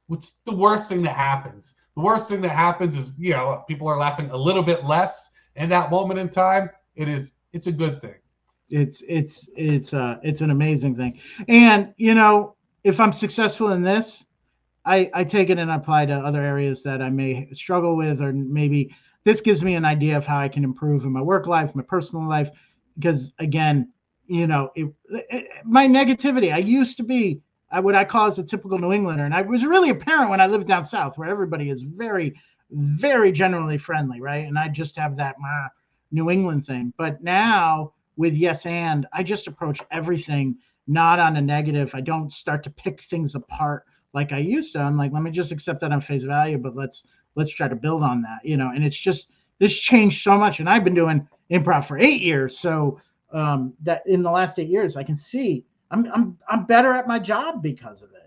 What's the worst thing that happens? The worst thing that happens is, people are laughing a little bit less in that moment in time. It's a good thing. It's an amazing thing. And, if I'm successful in this, I take it and apply to other areas that I may struggle with, or maybe this gives me an idea of how I can improve in my work life, my personal life. Because again, my negativity, I used to be what I call as a typical New Englander. And I was really apparent when I lived down south, where everybody is very, very generally friendly, right? And I just have that New England thing. But now with Yes And, I just approach everything not on a negative. I don't start to pick things apart like I used to. I'm like, let me just accept that on face value, but let's try to build on that, and it's just, this changed so much. And I've been doing improv for 8 years. So that in the last 8 years, I can see I'm better at my job because of it,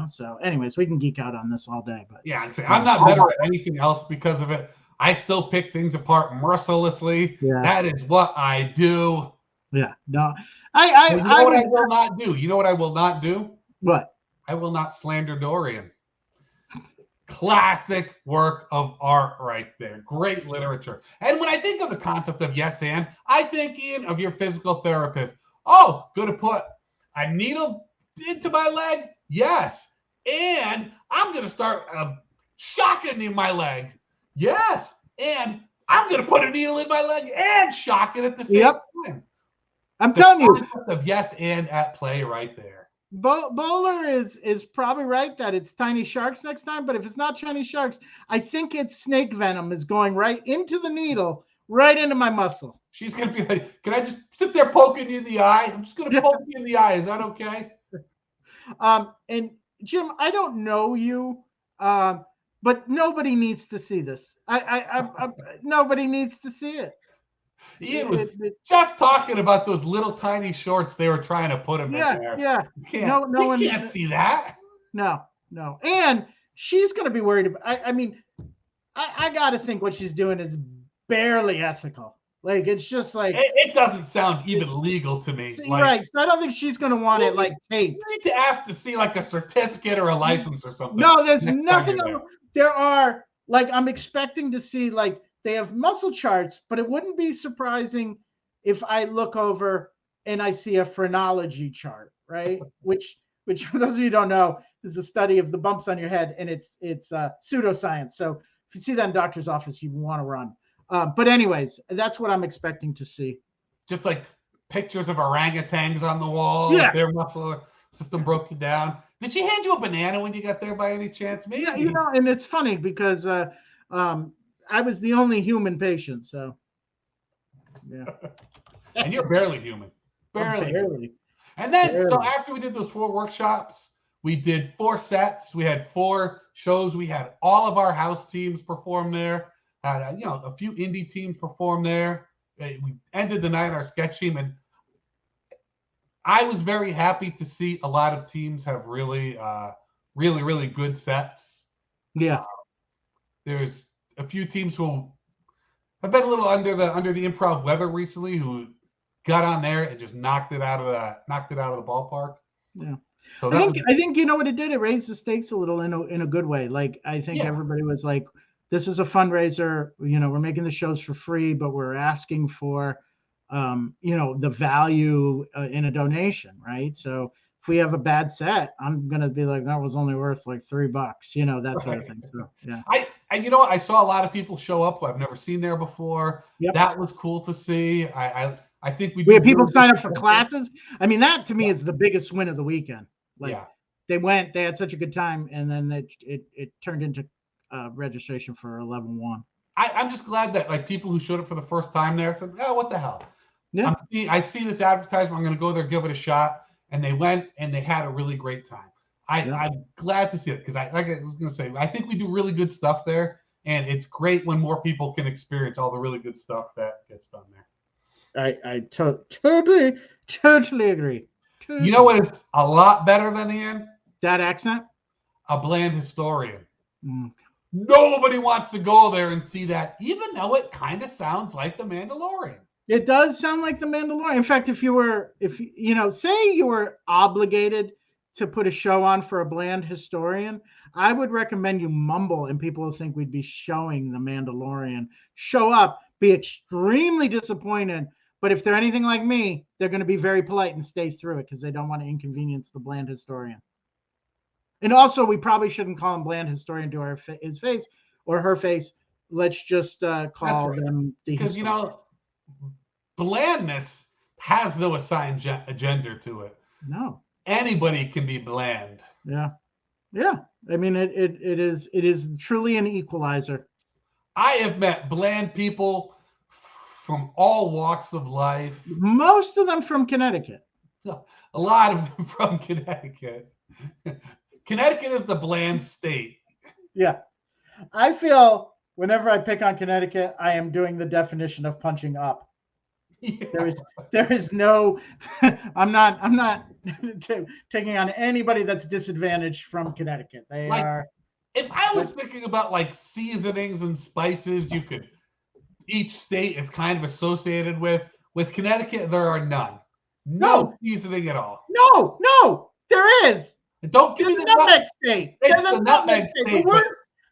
so anyways, we can geek out on this all day, but yeah, I'm not better at anything else because of it. I still pick things apart mercilessly. Yeah. That is what I do. Yeah. No, what I will not do? You know what I will not do? What? I will not slander Dorian. Classic work of art right there. Great literature. And when I think of the concept of Yes And, I think, Ian, of your physical therapist. Oh, going to put a needle into my leg? Yes. And I'm going to start shocking in my leg. Yes. And I'm going to put a needle in my leg and shock it at the same time. I'm telling you. The concept of Yes And at play right there. Bowler is probably right that it's tiny sharks next time, but if it's not tiny sharks, I think it's snake venom is going right into the needle, right into my muscle. She's going to be like, can I just sit there poking you in the eye? I'm just going to poke you in the eye. Is that okay? And Jim, I don't know you, but nobody needs to see this. Nobody needs to see it. Ian was just talking about those little tiny shorts they were trying to put him in there. Yeah. You can't see that. No. And she's going to be worried about. I got to think what she's doing is barely ethical. Like, it's just like it doesn't sound even legal to me. Right. So I don't think she's going to want it like taped. You need to ask to see like a certificate or a license or something. No, there's nothing. There are, like, I'm expecting to see, like, they have muscle charts, but it wouldn't be surprising if I look over and I see a phrenology chart, right? Which for those of you who don't know, is a study of the bumps on your head, and it's pseudoscience. So if you see that in doctor's office, you want to run. But anyways, that's what I'm expecting to see. Just like pictures of orangutans on the wall. Yeah. Their muscle system broke you down. Did she hand you a banana when you got there by any chance? Maybe. Yeah, and it's funny because I was the only human patient, so yeah. And you're barely human. Barely. And then, so after we did those 4 workshops, we did 4 sets. We had 4 shows. We had all of our house teams perform there. Had a few indie teams perform there. We ended the night on our sketch team, and I was very happy to see a lot of teams have really, really good sets. Yeah. There's a few teams who have been a little under the improv weather recently, who got on there and just knocked it out of the ballpark. Yeah. So I think you know what it did. It raised the stakes a little in a good way. Like I think everybody was like, "This is a fundraiser. You know, we're making the shows for free, but we're asking for, you know, the value in a donation, right? So if we have a bad set, I'm gonna be like, that was only worth like $3, you know, that sort of thing. So yeah. You know what? I saw a lot of people show up who I've never seen there before. Yep. That was cool to see. I think we had people sign up for classes. I mean, that to me is the biggest win of the weekend. Like they had such a good time, and then it turned into registration for 11-1. I'm just glad that like people who showed up for the first time there said, "Oh, what the hell? Yeah, I see this advertisement. I'm going to go there, give it a shot." And they went and they had a really great time. I'm glad to see it because like I was going to say, I think we do really good stuff there, and it's great when more people can experience all the really good stuff that gets done there. I totally agree. Totally. You know what? It's a lot better than Ian. That accent? A bland historian. Nobody wants to go there and see that, even though it kind of sounds like The Mandalorian. It does sound like The Mandalorian. In fact, if you were obligated to put a show on for a bland historian, I would recommend you mumble, and people will think we'd be showing The Mandalorian. Show up, be extremely disappointed, but if they're anything like me, they're going to be very polite and stay through it because they don't want to inconvenience the bland historian. And also, we probably shouldn't call him bland historian to his face or her face. Let's just call them the because you know, blandness has no assigned gender to it. No, anybody can be bland. Yeah. I mean, it is truly an equalizer. I have met bland people from all walks of life. Most of them from Connecticut. A lot of them from Connecticut. Connecticut is the bland state. Yeah. I feel whenever I pick on Connecticut, I am doing the definition of punching up. Yeah. There is no I'm not taking on anybody that's disadvantaged from Connecticut. They are. If I was thinking about like seasonings and spices each state is kind of associated with Connecticut, there are none. No seasoning at all. No, there is. Don't give me the nutmeg state. It's the nutmeg state.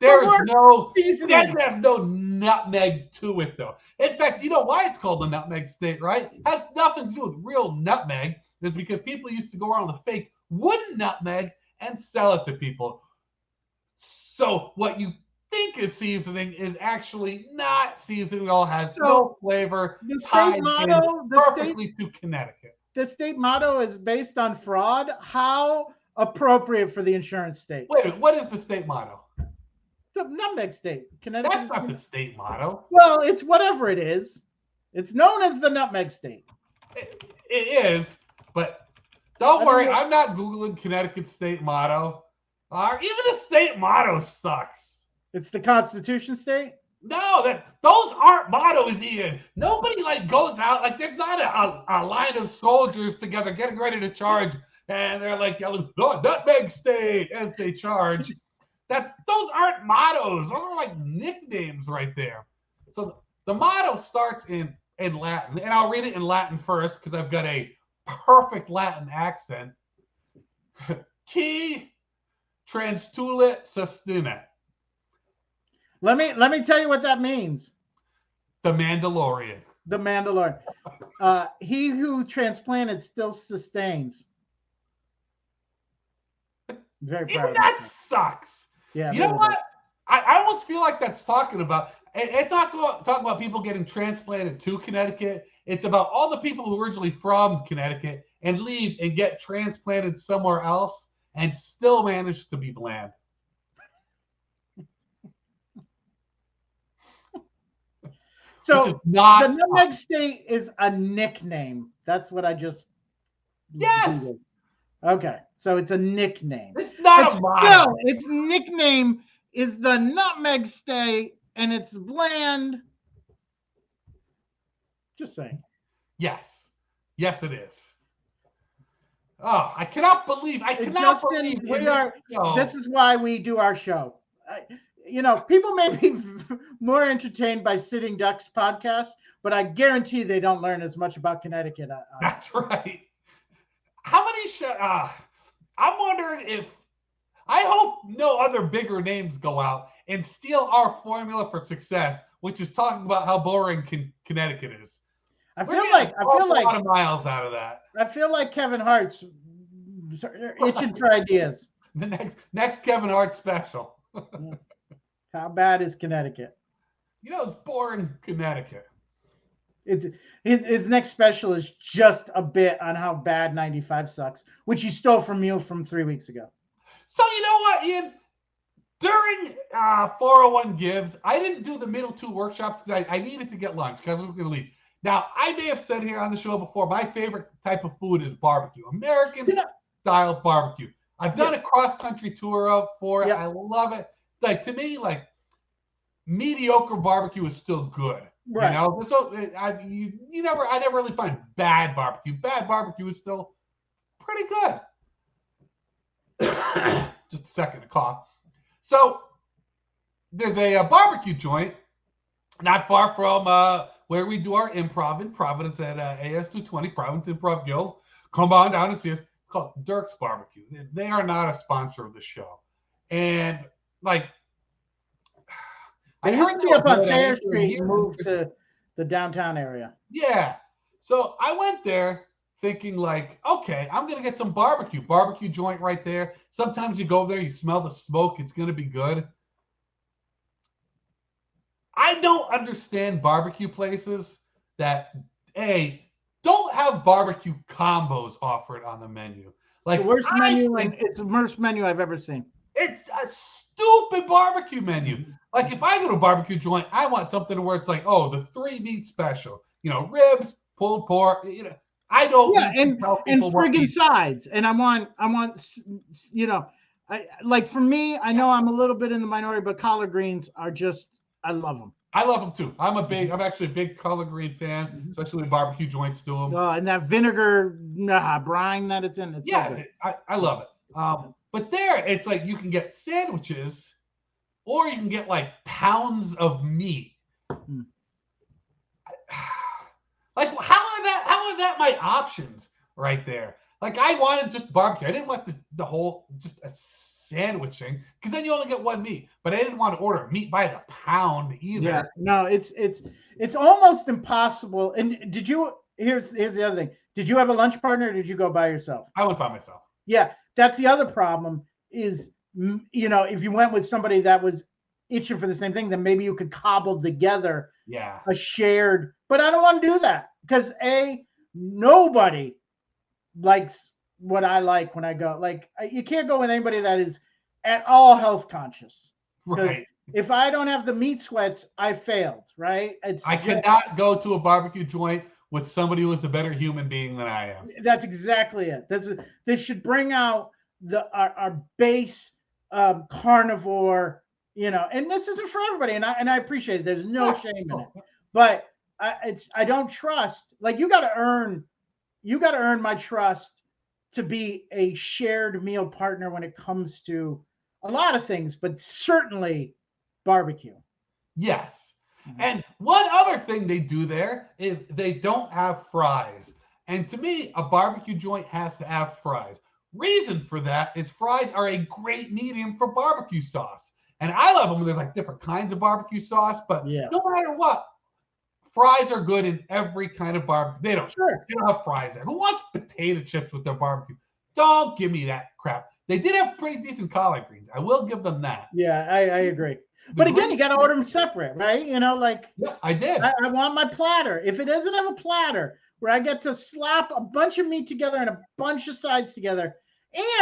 There's no seasoning. There's no nutmeg to it, though. In fact, you know why it's called the nutmeg state, right? It has nothing to do with real nutmeg. It's because people used to go around with a fake wooden nutmeg and sell it to people. So what you think is seasoning is actually not seasoning at all. Has no flavor. The state motto, perfectly to Connecticut. The state motto is based on fraud. How appropriate for the insurance state. Wait, what is the state motto? The nutmeg state. Connecticut. That's not the state motto. Well, it's whatever it is. It's known as the nutmeg state. It is, but don't worry. I'm not Googling Connecticut state motto. Even the state motto sucks. It's the Constitution state? No, those aren't mottos, Ian. Nobody goes out there's not a line of soldiers together getting ready to charge, and they're yelling "the nutmeg state" as they charge. Those aren't mottos. Those are nicknames right there. So the motto starts in Latin, and I'll read it in Latin first because I've got a perfect Latin accent. Qui transtulit sustinet. Let me tell you what that means. The Mandalorian. The Mandalorian. He who transplanted still sustains. Very proud. Even that sucks. Yeah. You know what? I almost feel like that's talking about. It's not talking about people getting transplanted to Connecticut. It's about all the people who are originally from Connecticut and leave and get transplanted somewhere else and still manage to be bland. So the nutmeg state is a nickname. That's what I just. Yes. Googled. Okay, so it's a nickname. It's not a motto. No, its nickname is the nutmeg state, and it's bland. Just saying. Yes, it is. Oh, I cannot believe. Justin, this is why we do our show. People may be more entertained by Sitting Ducks podcast, but I guarantee they don't learn as much about Connecticut. That's right. How many I'm wondering if I hope no other bigger names go out and steal our formula for success, which is talking about how boring Connecticut is. I feel like a lot of miles out of that. I feel like Kevin Hart's itching for ideas. The next Kevin Hart special. How bad is Connecticut? It's boring Connecticut. It's his next special is just a bit on how bad 95 sucks, which he stole from you from 3 weeks ago. So you know what, Ian? During 401 Gibbs, I didn't do the middle two workshops because I needed to get lunch because I was going to leave. Now, I may have said here on the show before, my favorite type of food is barbecue, American-style barbecue. I've done a cross-country tour for it. Yeah. I love it. Like, to me, like, mediocre barbecue is still good. Right. So I never really find bad barbecue. Bad barbecue is still pretty good. Just a second to cough. So there's a barbecue joint not far from where we do our improv in Providence at AS220 Providence Improv Guild. Come on down and see us. It's called Dirk's Barbecue. They are not a sponsor of the show. And like, I heard they up on Thayer Street and moved to the downtown area. Yeah. So I went there thinking like, okay, I'm going to get some barbecue joint right there. Sometimes you go there, you smell the smoke. It's going to be good. I don't understand barbecue places that, don't have barbecue combos offered on the menu. Like, the worst menu, and it's the worst menu I've ever seen. It's a stupid barbecue menu. Like, if I go to a barbecue joint, I want something where it's like, the 3-meat special. Ribs, pulled pork. I don't. Yeah, and friggin' sides. And I want. Like for me, I know I'm a little bit in the minority, but collard greens are just. I love them. I love them too. I'm actually a big collard green fan, especially when barbecue joints do them. And that vinegar brine that it's in. I love it. But there, it's like you can get sandwiches, or you can get like pounds of meat. Like, how are that my options right there? Like, I wanted just barbecue. I didn't want the whole just a sandwiching, because then you only get one meat. But I didn't want to order meat by the pound either. Yeah, no, it's almost impossible. And here's the other thing. Did you have a lunch partner, or did you go by yourself? I went by myself. Yeah, that's the other problem is, if you went with somebody that was itching for the same thing, then maybe you could cobble together a shared, but I don't want to do that because nobody likes what I like when I go. Like, you can't go with anybody that is at all health conscious. Right. If I don't have the meat sweats, I failed, right? I cannot go to a barbecue joint with somebody who is a better human being than I am. That's exactly it. This should bring out our base carnivore, and this isn't for everybody, and I appreciate it. There's no shame in it, but I don't trust. Like, you got to earn my trust to be a shared meal partner when it comes to a lot of things, but certainly barbecue. Yes. And one other thing they do there is they don't have fries. And to me, a barbecue joint has to have fries. Reason for that is fries are a great medium for barbecue sauce. And I love them when there's like different kinds of barbecue sauce, but no matter what, fries are good in every kind of barbecue. They don't have fries there. Who wants potato chips with their barbecue? Don't give me that crap. They did have pretty decent collard greens. I will give them that. Yeah, I agree. But again, you got to order them separate, right? Yeah, I did. I want my platter. If it doesn't have a platter where I get to slap a bunch of meat together and a bunch of sides together,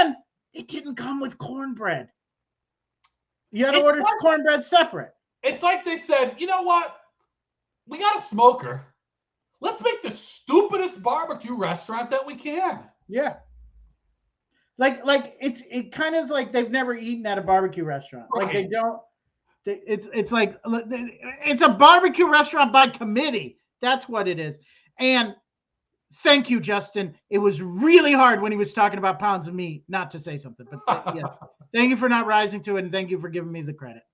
and it didn't come with cornbread. You got to order cornbread separate. It's like they said, you know what? We got a smoker. Let's make the stupidest barbecue restaurant that we can. Yeah. Like it kind of is like they've never eaten at a barbecue restaurant. Right. Like they don't. It's like it's a barbecue restaurant by committee. That's what it is. And thank you, Justin. It was really hard when he was talking about pounds of meat not to say something. But yes, thank you for not rising to it, and thank you for giving me the credit.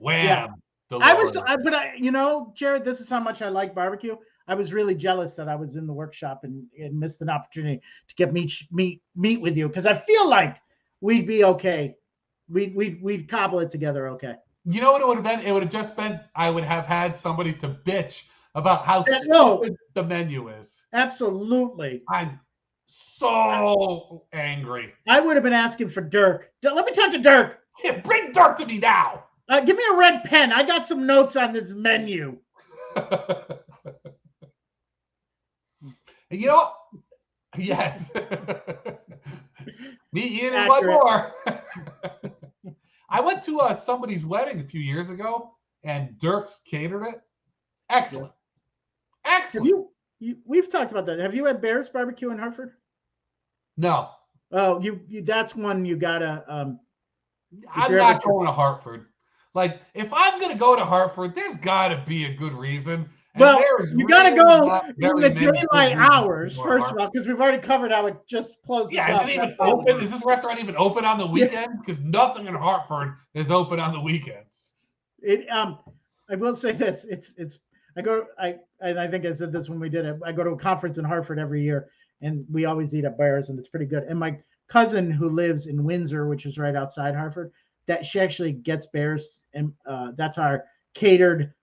Wham! Jerrod, this is how much I like barbecue. I was really jealous that I was in the workshop and missed an opportunity to get meet with you, because I feel like we'd be okay. We'd cobble it together okay. You know what it would have been? It would have just been I would have had somebody to bitch about how No. stupid the menu is. Absolutely. I'm so angry. I would have been asking for Dirk. Let me talk to Dirk. Yeah, bring Dirk to me now. Give me a red pen. I got some notes on this menu. You know, yes. Me, Ian, and one more. I went to somebody's wedding a few years ago, and Dirk's catered it. Excellent. Excellent. We've talked about that. Have you had Bear's Barbecue in Hartford? No. Oh, you that's one you gotta. I'm not going to Hartford. Like, if I'm going to go to Hartford, there's got to be a good reason. And well, you got to go in the daylight hours, first of all, because we've already covered how it just closes. Yeah, is it even open? Is this restaurant even open on the weekend? Because nothing in Hartford is open on the weekends. I will say this: I think I said this when we did it. I go to a conference in Hartford every year, and we always eat at Bear's, and it's pretty good. And my cousin, who lives in Windsor, which is right outside Hartford, that she actually gets Bear's, and that's our catered.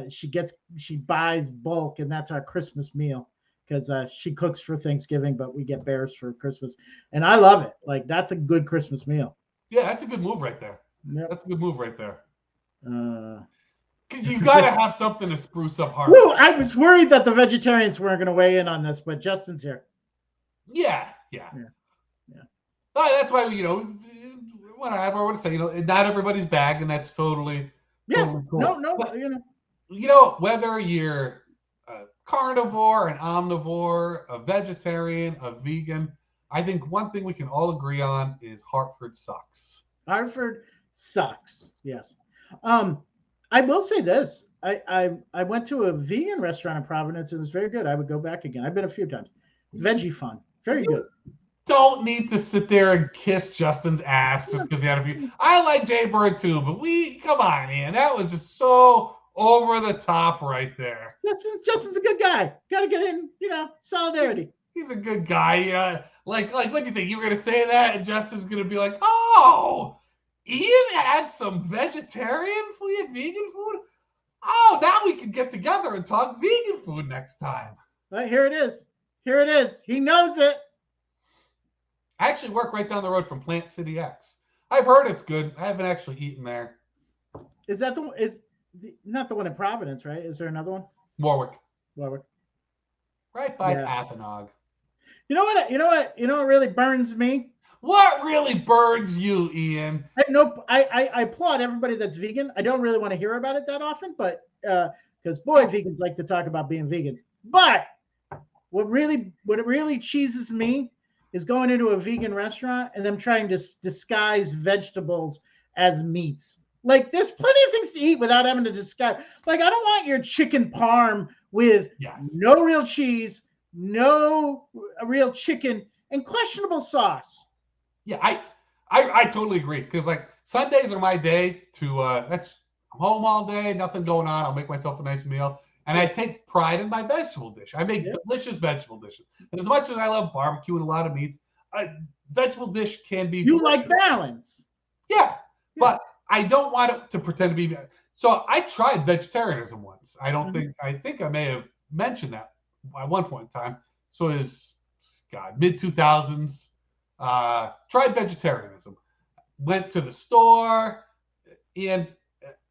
She buys bulk, and that's our Christmas meal, because she cooks for Thanksgiving, but we get Bear's for Christmas, and I love it. Like, that's a good Christmas meal. Yeah, that's a good move right there. Yep. That's a good move right there. Because you got to have something to spruce up Hartford. Woo, I was worried that the vegetarians weren't going to weigh in on this, but Justin's here. Yeah. That's why, what I want to say, not everybody's bag, and that's totally cool. No, but, whether you're a carnivore, an omnivore, a vegetarian, a vegan, I think one thing we can all agree on is Hartford sucks. Hartford sucks. Yes. I will say this. I went to a vegan restaurant in Providence. It was very good. I would go back again. I've been a few times. It's veggie fun. Very good. Don't need to sit there and kiss Justin's ass just because he had a few. I like Jay Bird too, but come on, Ian. That was just so over the top right there. Justin's a good guy. Got to get in, solidarity. He's a good guy. Like what do you think? You were gonna say that, and Justin's gonna be like, "Oh, Ian had some vegetarian food and vegan food. Oh, now we can get together and talk vegan food next time." Right, here it is. He knows it. I actually work right down the road from Plant City X. I've heard it's good. I haven't actually eaten there. Is that not the one in Providence, right? Is there another one? Warwick. Right by Apponaug. You know what really burns me? What really burns you, Ian? I applaud everybody that's vegan. I don't really want to hear about it that often, but because vegans like to talk about being vegans. But what really cheeses me is going into a vegan restaurant and them trying to disguise vegetables as meats. Like, there's plenty of things to eat without having to disguise. Like, I don't want your chicken parm with no real cheese, no real chicken, and questionable sauce. Yeah, I totally agree, because like Sundays are my day to I'm home all day, nothing going on. I'll make myself a nice meal, and I take pride in my vegetable dish. I make delicious vegetable dishes, and as much as I love barbecue and a lot of meats, vegetable dish can be. You delicious. Like balance. Yeah, but I don't want it to pretend to be. So I tried vegetarianism once. I think I may have mentioned that at one point in time. So it was mid 2000s. Tried vegetarianism. Went to the store, and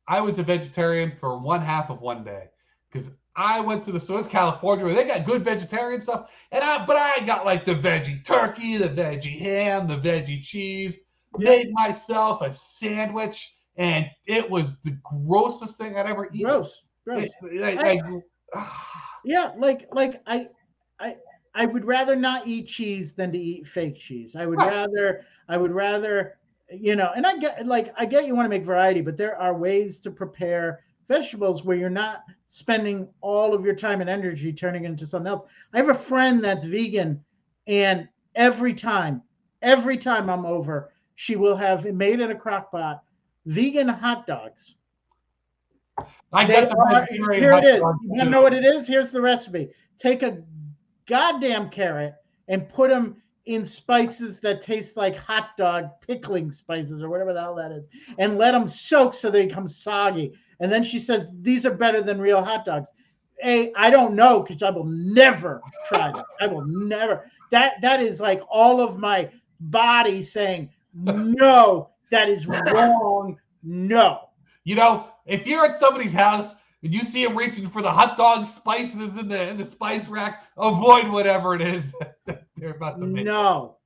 I was a vegetarian for one half of one day, because I went to the store. It's California, where they got good vegetarian stuff, but I got like the veggie turkey, the veggie ham, the veggie cheese. Made myself a sandwich, and it was the grossest thing I'd ever eaten. Gross. I would rather not eat cheese than to eat fake cheese. I would rather, and I get you want to make variety, but there are ways to prepare vegetables where you're not spending all of your time and energy turning it into something else. I have a friend that's vegan, and every time I'm over, she will have it made in a crock pot vegan hot dogs. I They got the are, vegetarian here hot it is. dog You want to too. know what it is? Here's the recipe. Take a goddamn carrot and put them in spices that taste like hot dog pickling spices or whatever the hell that is, and let them soak so they become soggy. And then she says, these are better than real hot dogs. Hey, I don't know because I will never try that. I will never. That is like all of my body saying, no, that is wrong. No. You know, if you're at somebody's house and you see them reaching for the hot dog spices in the spice rack, avoid whatever it is that they're about to make. No.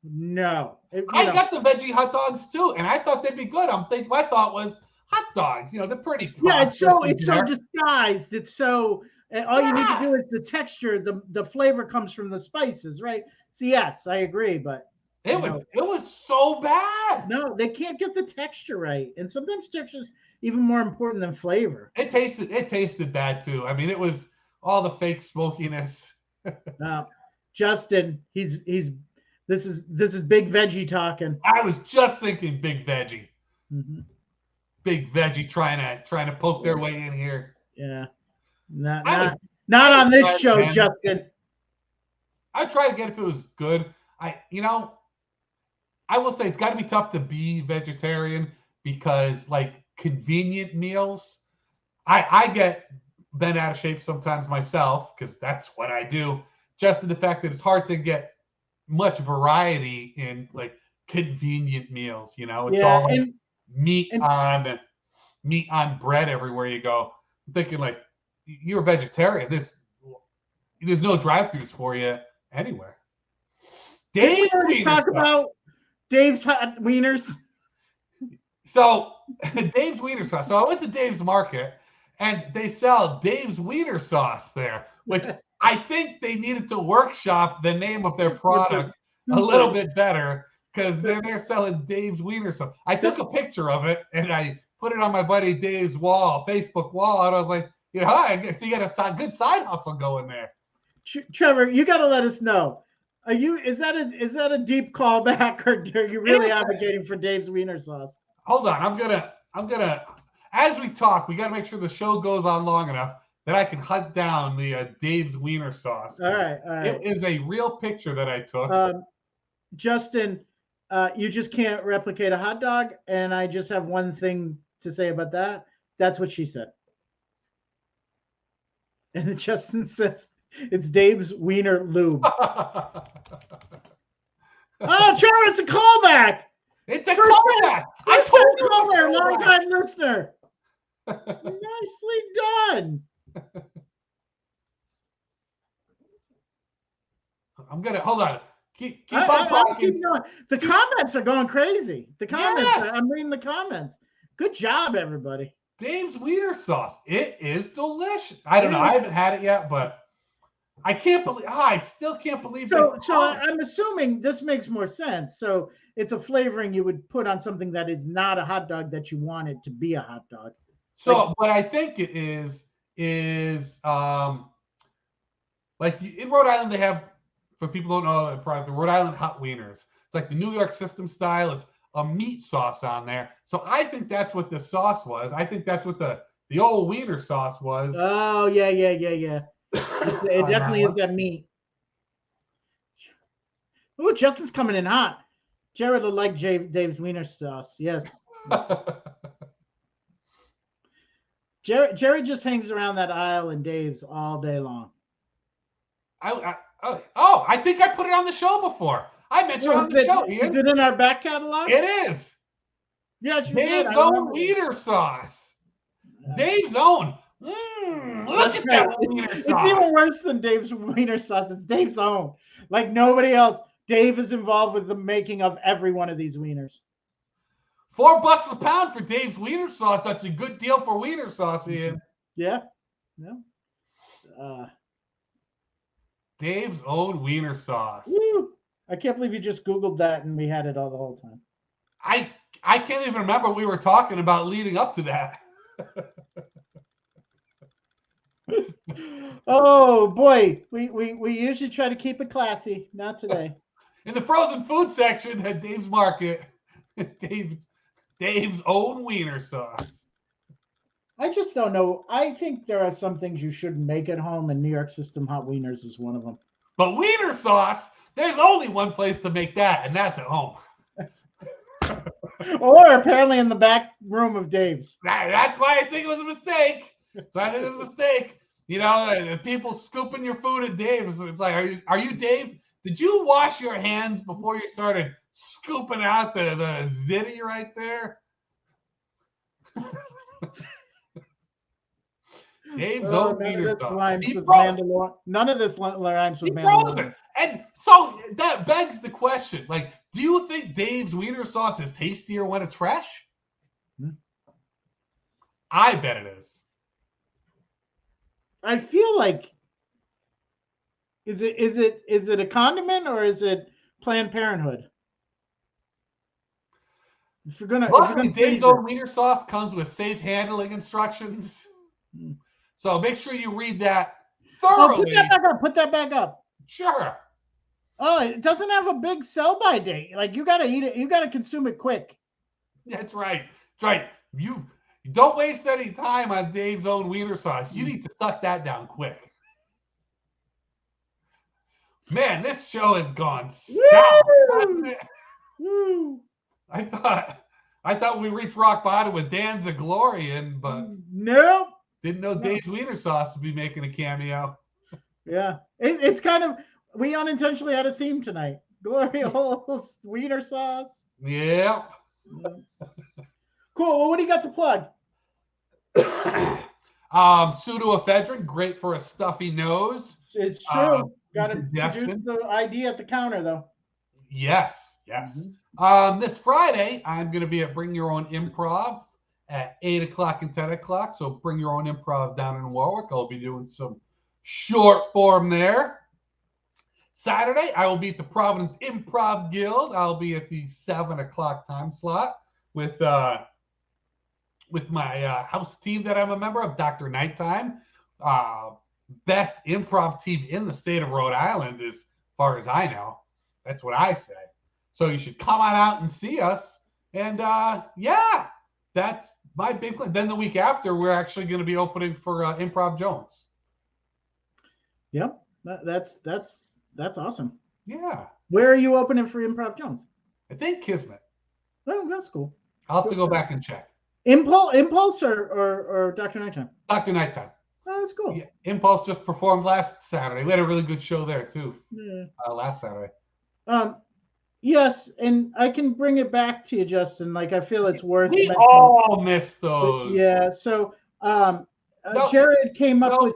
I got the veggie hot dogs too, and I thought they'd be good. My thought was hot dogs. You know, they're pretty Yeah, processed and it's so generic. disguised. It's so, and all you need to do is the texture, the flavor comes from the spices, right? So yes, I agree, but It was so bad. no, they can't get the texture right, and sometimes texture is even more important than flavor. It tasted bad too. I mean, it was all the fake smokiness. Justin, this is big veggie talking. I was just thinking big veggie. Mm-hmm. Big veggie trying to poke their way in here. Yeah, not on this show, Justin. I'd try to get if it was good. I will say it's got to be tough to be vegetarian because like convenient meals, I get bent out of shape sometimes myself because that's what I do. Just in the fact that it's hard to get much variety in like convenient meals. You know, it's all like meat on bread everywhere you go. I'm thinking like you're a vegetarian. There's no drive-throughs for you anywhere. Dave's talk about Dave's hot wieners. So Dave's wiener sauce. So I went to Dave's Market and they sell Dave's wiener sauce there, which I think they needed to workshop the name of their product a little bit better because they're selling Dave's wiener sauce. I took a picture of it and I put it on my buddy Dave's Facebook wall, and I was like, I guess you got a good side hustle going there. Trevor, you got to let us know. Is that a deep callback, or are you really advocating for Dave's wiener sauce? Hold on, I'm gonna. As we talk, we got to make sure the show goes on long enough that I can hunt down the Dave's wiener sauce. All right. It is a real picture that I took. Justin, you just can't replicate a hot dog, and I just have one thing to say about that. That's what she said. And Justin says it's Dave's wiener lube. Oh, Trevor, it's a callback. It's a callback. I told you, caller, long-time listener. Nicely done. I'm gonna hold on. Keep going. The comments are going crazy. I'm reading the comments. Good job, everybody. Dave's wiener sauce. It is delicious. I don't know. I haven't had it yet, but I can't believe. I still can't believe. So I'm assuming this makes more sense. So it's a flavoring you would put on something that is not a hot dog that you want it to be a hot dog. So what I think it is like in Rhode Island they have, for people who don't know, the Rhode Island hot wieners. It's like the New York system style. It's a meat sauce on there. So I think that's what the sauce was. I think that's what the old wiener sauce was. Oh yeah. It definitely is that meat. Oh, Justin's coming in hot. Jerrod will like Dave's wiener sauce. Yes. Jerry just hangs around that aisle in Dave's all day long. I think I put it on the show before. I mentioned it on the show. Is it in our back catalog? It is. Yeah, Dave's own wiener sauce. Dave's own. Look at that wiener sauce. It's even worse than Dave's wiener sauce. It's Dave's own. Like nobody else. Dave is involved with the making of every one of these wieners. $4 a pound for Dave's wiener sauce. That's a good deal for wiener sauce, Ian. Yeah. Dave's own wiener sauce. Woo! I can't believe you just Googled that and we had it all the whole time. I can't even remember what we were talking about leading up to that. Oh boy, we usually try to keep it classy. Not today. In the frozen food section at Dave's Market, Dave's own wiener sauce. I just don't know. I think there are some things you shouldn't make at home, and New York System hot wieners is one of them. But wiener sauce, there's only one place to make that, and that's at home. Or apparently in the back room of Dave's. That's why I think it was a mistake. So I think it was a mistake. You know, people scooping your food at Dave's. It's like, are you Dave? Did you wash your hands before you started scooping out the ziti right there? Dave's own wiener sauce. None of this rhymes with Mandalorian. And so that begs the question, like, do you think Dave's wiener sauce is tastier when it's fresh? I bet it is. I feel like is it a condiment or is it Planned Parenthood? If you're gonna Dave's own wiener sauce comes with safe handling instructions. So make sure you read that thoroughly. Put that back up. Sure. Oh, it doesn't have a big sell-by date. Like, you gotta eat it. You gotta consume it quick. That's right. That's right. You don't waste any time on Dave's own wiener sauce. You need to suck that down quick. Man, this show has gone south. Woo! I thought we reached rock bottom with Dan Zaglorian, but nope. Didn't know Dave's wiener sauce would be making a cameo. Yeah, it's kind of, we unintentionally had a theme tonight. Glory holes, wiener sauce. Yep. Cool. Well, what do you got to plug? Pseudoephedrine, great for a stuffy nose. It's true. Got to produce the ID at the counter, though. Yes. Mm-hmm. This Friday, I'm going to be at Bring Your Own Improv at 8 o'clock and 10 o'clock. So Bring Your Own Improv down in Warwick. I'll be doing some short form there. Saturday, I will be at the Providence Improv Guild. I'll be at the 7 o'clock time slot with my house team that I'm a member of, Dr. Nighttime. Best improv team in the state of Rhode Island, as far as I know. That's what I say. So you should come on out and see us. And that's my big plan. Then the week after, we're actually going to be opening for Improv Jones. Yep, that's awesome. Yeah. Where are you opening for Improv Jones? I think Kismet. Oh, that's cool. I'll have to go back and check. Impulse or Dr. Nighttime? Dr. Nighttime. Oh, that's cool. Yeah, Impulse just performed last Saturday. We had a really good show there too. Yeah. Last Saturday. Yes, and I can bring it back to you, Justin. Like, I feel it's worth. We all missed those. Yeah. So, Jerrod came up with.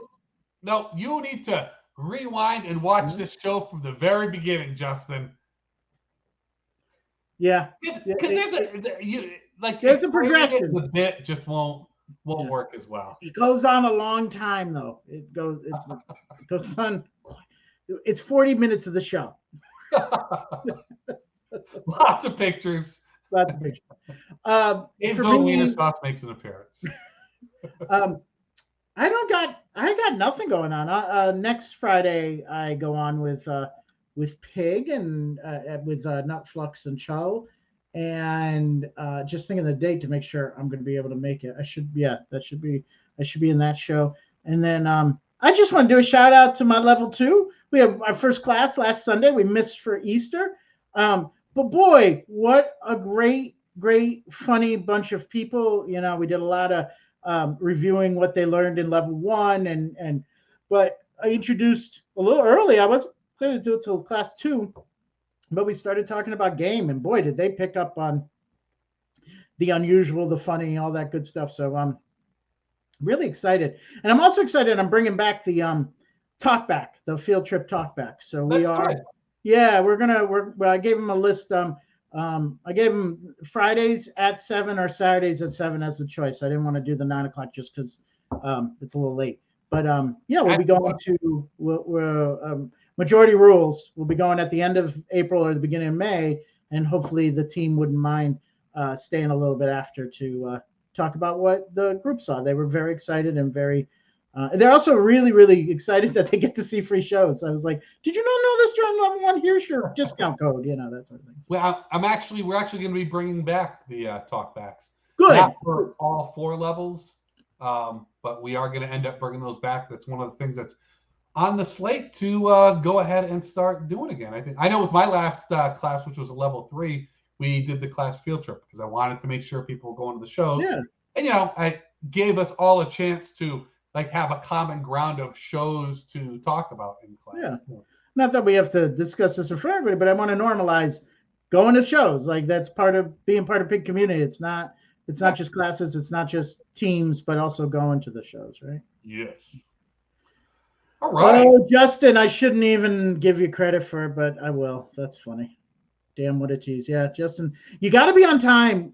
No, you need to rewind and watch this show from the very beginning, Justin. Yeah. Because there's a progression. The bit just won't work as well. It goes on a long time, though. It goes on. It's 40 minutes of the show. Lots of pictures. Dave's own wiener sauce makes an appearance. I got nothing going on. Next Friday I go on with Pig and with Nutflux and Cho, and just thinking of the date to make sure I'm going to be able to make it. I should be in that show. And then I just want to do a shout out to my level 2. We had our first class last Sunday. We missed for Easter. But boy, what a great, funny bunch of people. You know, we did a lot of reviewing what they learned in level 1. But I introduced a little early. I wasn't going to do it till class 2. But we started talking about game. And boy, did they pick up on the unusual, the funny, all that good stuff. So I'm really excited. And I'm also excited I'm bringing back the talkback, the field trip talkback. So we are, good. Yeah, I gave him a list. I gave him Fridays at 7 or Saturdays at 7 as a choice. I didn't want to do the 9 o'clock just because it's a little late. But we'll be going to Majority Rules. We'll be going at the end of April or the beginning of May, and hopefully the team wouldn't mind staying a little bit after to talk about what the group saw. They were very excited and very They're also really, really excited that they get to see free shows. I was like, did you not know this? Join level one. Here's your discount code. That sort of thing. Well, we're actually going to be bringing back the talkbacks. Good. Not for all 4 levels, but we are going to end up bringing those back. That's one of the things that's on the slate to go ahead and start doing again. I know with my last class, which was a level 3, we did the class field trip because I wanted to make sure people were going to the shows. Yeah. And, I gave us all a chance to have a common ground of shows to talk about in class. Yeah. Not that we have to discuss this in front of everybody, but I want to normalize going to shows. Like that's part of being part of big community. It's not just classes. It's not just teams, but also going to the shows, right? Yes. All right. Oh, Justin, I shouldn't even give you credit for it, but I will. That's funny. Damn, what a tease. Yeah, Justin, you got to be on time.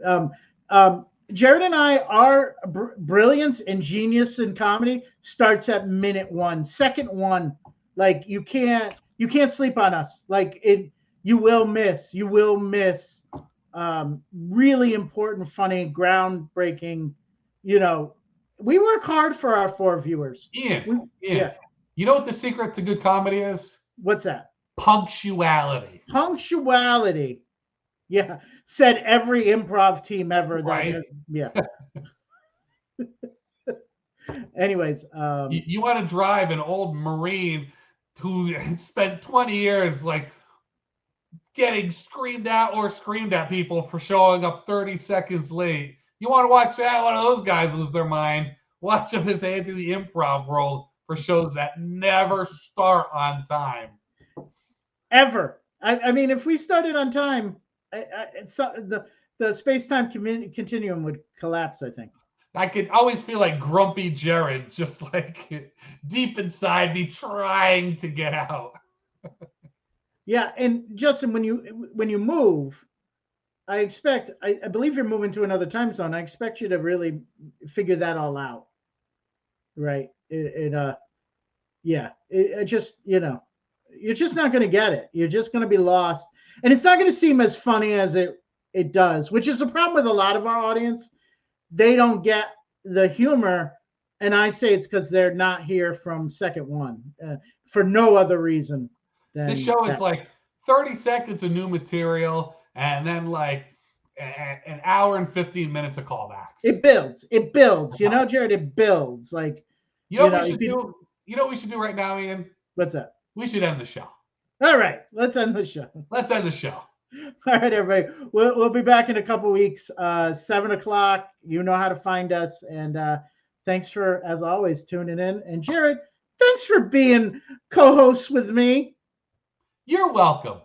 Jerrod and I, our brilliance and genius in comedy starts at minute 1, second 1. Like you can't sleep on us. Like you will miss really important, funny, groundbreaking. We work hard for our 4 viewers. Ian. You know what the secret to good comedy is? What's that? Punctuality. Yeah, said every improv team ever. Right. Yeah. Anyways, you want to drive an old Marine who spent 20 years getting screamed at people for showing up 30 seconds late. You want to watch one of those guys lose their mind. Watch him his hand to the improv world for shows that never start on time. Ever. I mean, if we started on time, the space-time continuum would collapse, I think. I could always feel like grumpy Jerrod, just deep inside me trying to get out. Yeah, and Justin, when you move, I believe you're moving to another time zone. I expect you to really figure that all out, right? You're just not going to get it. You're just going to be lost, and it's not going to seem as funny as it does, which is a problem with a lot of our audience. They don't get the humor, and I say it's because they're not here from second 1 for no other reason. This show is 30 seconds of new material, and then an hour and 15 minutes of callbacks. It builds. Jerrod, it builds. What we should do right now, Ian? What's that? We should end the show. All right, let's end the show. All right, everybody. We'll be back in a couple weeks. 7 o'clock. You know how to find us. And thanks for, as always, tuning in. And Jerrod, thanks for being co-host with me. You're welcome.